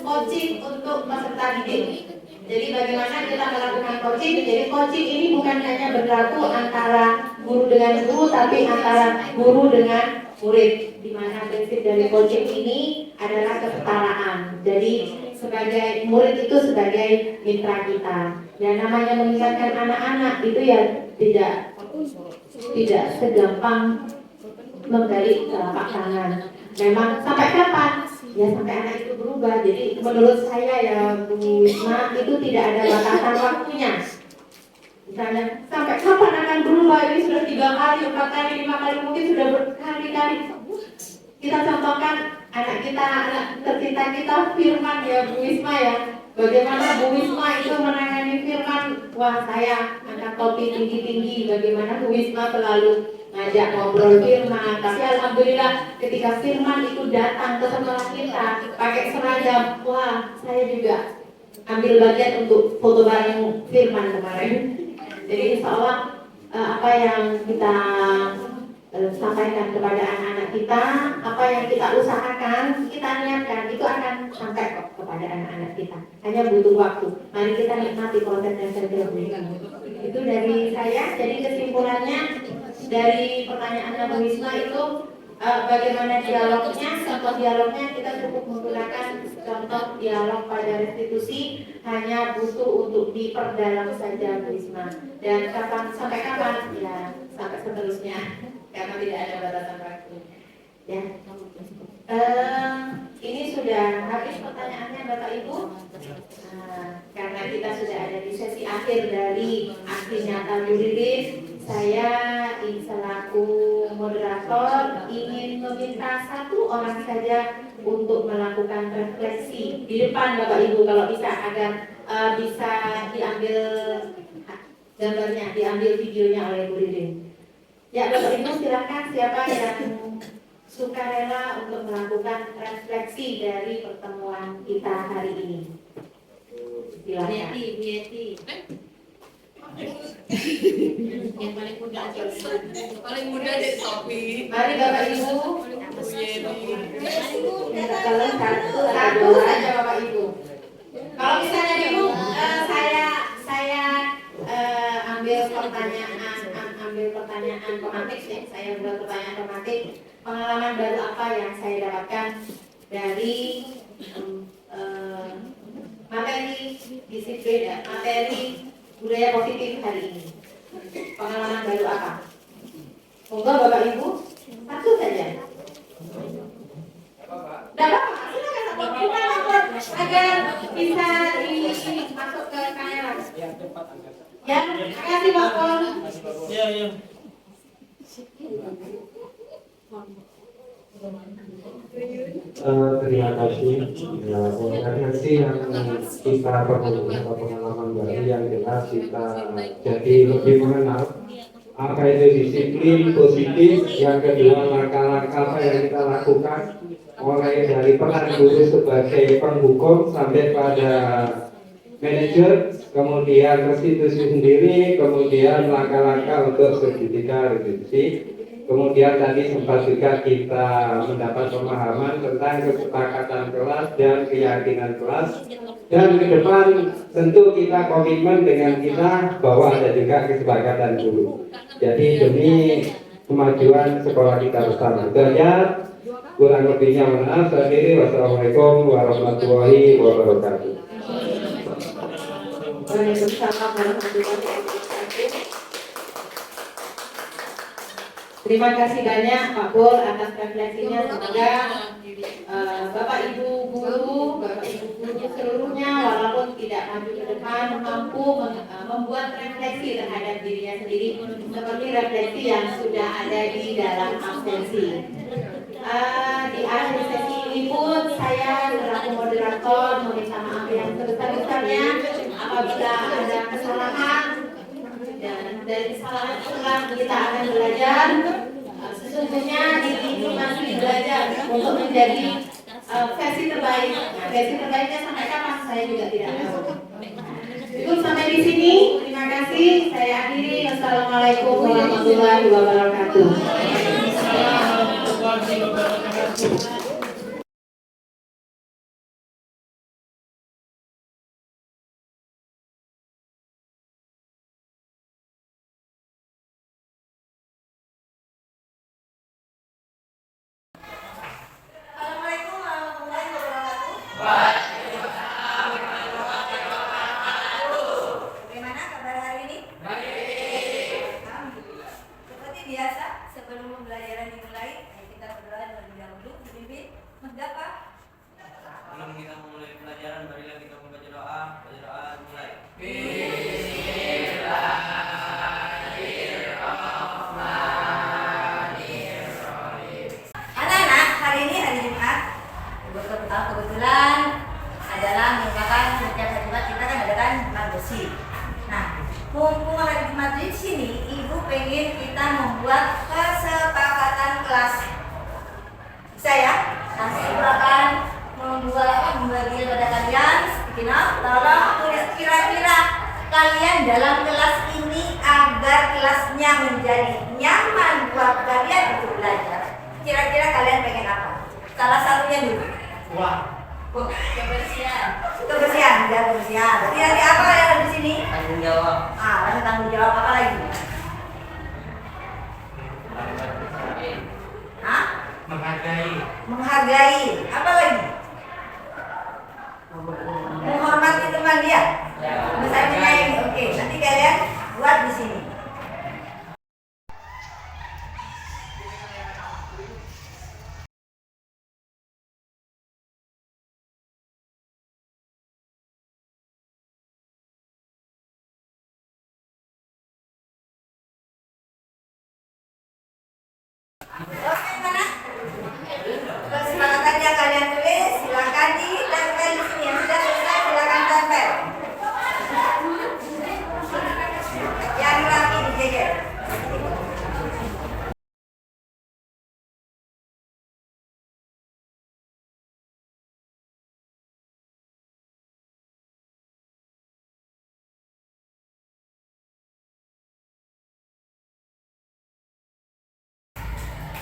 coaching untuk peserta didik. Jadi bagaimana kita melakukan coaching? Jadi coaching ini bukan hanya berlaku antara guru dengan guru, tapi antara guru dengan murid. Di mana prinsip dari coaching ini adalah kesetaraan. Jadi sebagai murid itu sebagai mitra kita. Dan namanya mengingatkan anak-anak itu ya tidak segampang membalik telapak tangan. Memang sampai kapan? Ya sampai anak itu berubah. Jadi menurut saya ya Bu Isma itu tidak ada batasan waktunya. Misalnya sampai kapan akan berubah? Ini sudah 3 kali, 4 kali, 5 kali, mungkin sudah berkali-kali. Kita contohkan anak kita, anak tercinta kita Firman ya Bu Isma ya. Bagaimana Bu Isma itu menangani Firman? Wah saya angkat topi tinggi-tinggi. Bagaimana Bu Isma selalu ngajak ngobrol Firman. Tapi alhamdulillah ketika Firman itu datang ke sekolah kita pakai seragam, wah saya juga ambil bagian untuk foto bareng Firman kemarin. Jadi insya Allah apa yang kita sampaikan kepada anak-anak kita, apa yang kita usahakan, kita niatkan itu akan sampai kok kepada anak-anak kita. Hanya butuh waktu. Mari kita nikmati prosesnya saja. Itu dari saya. Jadi kesimpulannya dari pertanyaannya Bu Isma itu bagaimana dialognya, contoh dialognya kita cukup menggunakan contoh dialog pada restitusi, hanya butuh untuk diperdalam saja Bu Isma. Dan kapan sampai kapan? Ya sampai seterusnya karena tidak ada batasan waktu. Ya. Ini sudah habis pertanyaannya Bapak Ibu. Karena kita sudah ada di sesi akhir dari aksi nyata Bu Ririn, saya selaku moderator ingin meminta 1 orang saja untuk melakukan refleksi di depan Bapak Ibu kalau bisa agar bisa diambil gambarnya, diambil videonya oleh Bu Ririn. Ya Bapak Ibu silakan siapa yang sukarela untuk melakukan refleksi dari pertemuan kita hari ini. Silakan. Yang paling muda aja. Paling muda deh Sofi. Mari Bapak Ibu. Kalau satu saja Bapak Ibu. Kalau misalnya Ibu saya ambil pertanyaan tematik ya. Saya buat pertanyaan tematik. Pengalaman baru apa yang saya dapatkan dari materi disiplin ya, materi budaya positif hari ini. Pengalaman baru apa? Monggo Bapak Ibu, 1 saja. Tidak apa-apa, silakan kita lapor agar bisa masuk ke kamera. Ya, terima kasih Pak Pol. Ya. Terima kasih. Ya, refleksi yang kita perlu atau pengalaman baru yang jelas kita jadi lebih mengenal apa itu disiplin positif. Yang kedua, langkah-langkah apa yang kita lakukan mulai dari peran guru sebagai penghukum sampai pada manajer, kemudian restitusi sendiri, kemudian langkah-langkah untuk sertifikat restitusi. Kemudian tadi sempat juga kita mendapat pemahaman tentang kesepakatan kelas dan keyakinan kelas. Dan ke depan tentu kita komitmen dengan kita bahwa ada juga kesepakatan guru. Jadi demi kemajuan sekolah kita bersama. Demikian, kurang lebihnya maaf. Saya akhiri. Wassalamualaikum warahmatullahi wabarakatuh. Waalaikumsalam warahmatullahi wabarakatuh. Terima kasih banyak Pak Bol atas refleksinya. Semoga Bapak Ibu guru, Bapak Ibu guru seluruhnya walaupun tidak maju ke depan mampu membuat refleksi terhadap dirinya sendiri seperti refleksi yang sudah ada di dalam absensi. Di akhir sesi ini pun saya selaku moderator meminta maaf yang sebesar-besarnya apabila ada kesalahan. Dan dari kesalahan itulah kita akan belajar. Sesungguhnya diri ini masih belajar untuk menjadi versi terbaik. Nah, versi terbaiknya sampai kapan saya juga tidak tahu. Cukup sampai di sini. Terima kasih. Saya akhiri. Wassalamualaikum warahmatullahi wabarakatuh. Bagaimana kabar hari ini? Baik. Seperti biasa, sebelum pembelajaran dimulai, ayo kita berdoa terlebih dahulu. Dipimpin mengapa? Sebelum kita memulai pelajaran, marilah kita membaca doa. Baca doa dimulai. Anak-anak, hari ini hari Jumat. Kebetulan adalah merupakan setiap hari Jumat kita kan adakan Jumat bersih. Nah, mumpung hari Jumat di sini, Ibu pengen kita membuat kesepakatan kelas. Bisa ya? Nah, Ibu akan membagi pada kalian. Tolong tulis kira-kira kalian dalam kelas ini agar kelasnya menjadi nyaman buat kalian untuk belajar. Kira-kira kalian pengen apa? Salah satunya dulu. Kebersihan. Kebersihan, ya kebersihan. Berarti nanti apa yang ada di sini? Tanggung jawab. Ada tanggung jawab apa lagi? Hah? Menghargai. Menghargai. Apa lagi? Menghormati teman dia. Saya menyayangi. Oke, nanti kalian buat di sini. Oke, mana? Kesepakatannya kalian tulis, silakan ditempel di sini. Yang sudah selesai silakan tempel. Yang rapi dijejer.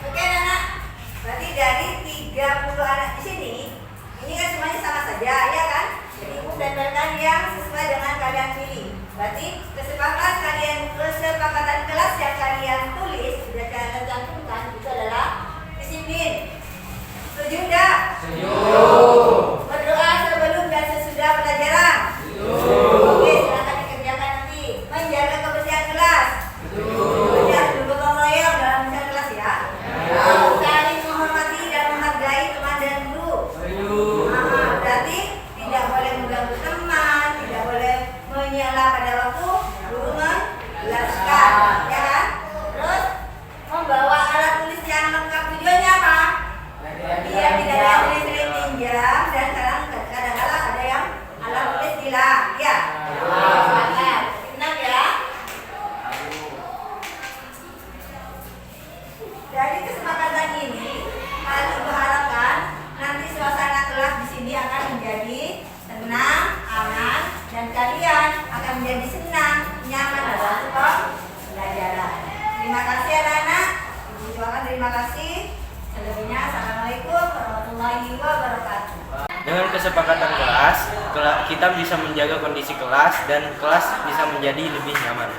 Oke anak, berarti dari 30 anak di sini, ini kan semuanya sama saja, ya kan? Jadi Ibu tempelkan yang sesuai dengan kalian pilih. Berarti kesepakatan kelas yang kalian tulis, sudah kalian cantumkan, itu adalah disiplin. Setuju enggak? Setuju. Berdoa sebelum dan sesudah pelajaran. Setuju. Oke, silakan dikerjakan nanti. Menjaga kebersihan kelas. Setuju. Jangan bergotong royong dalam kebersihan kelas ya. Saling menghormati dan menghargai teman dan guru. Berarti tidak boleh mengganggu teman, tidak boleh menyela pada waktu warahmatullahi wabarakatuh. Dengan kesepakatan kelas, kita bisa menjaga kondisi kelas dan kelas bisa menjadi lebih nyaman.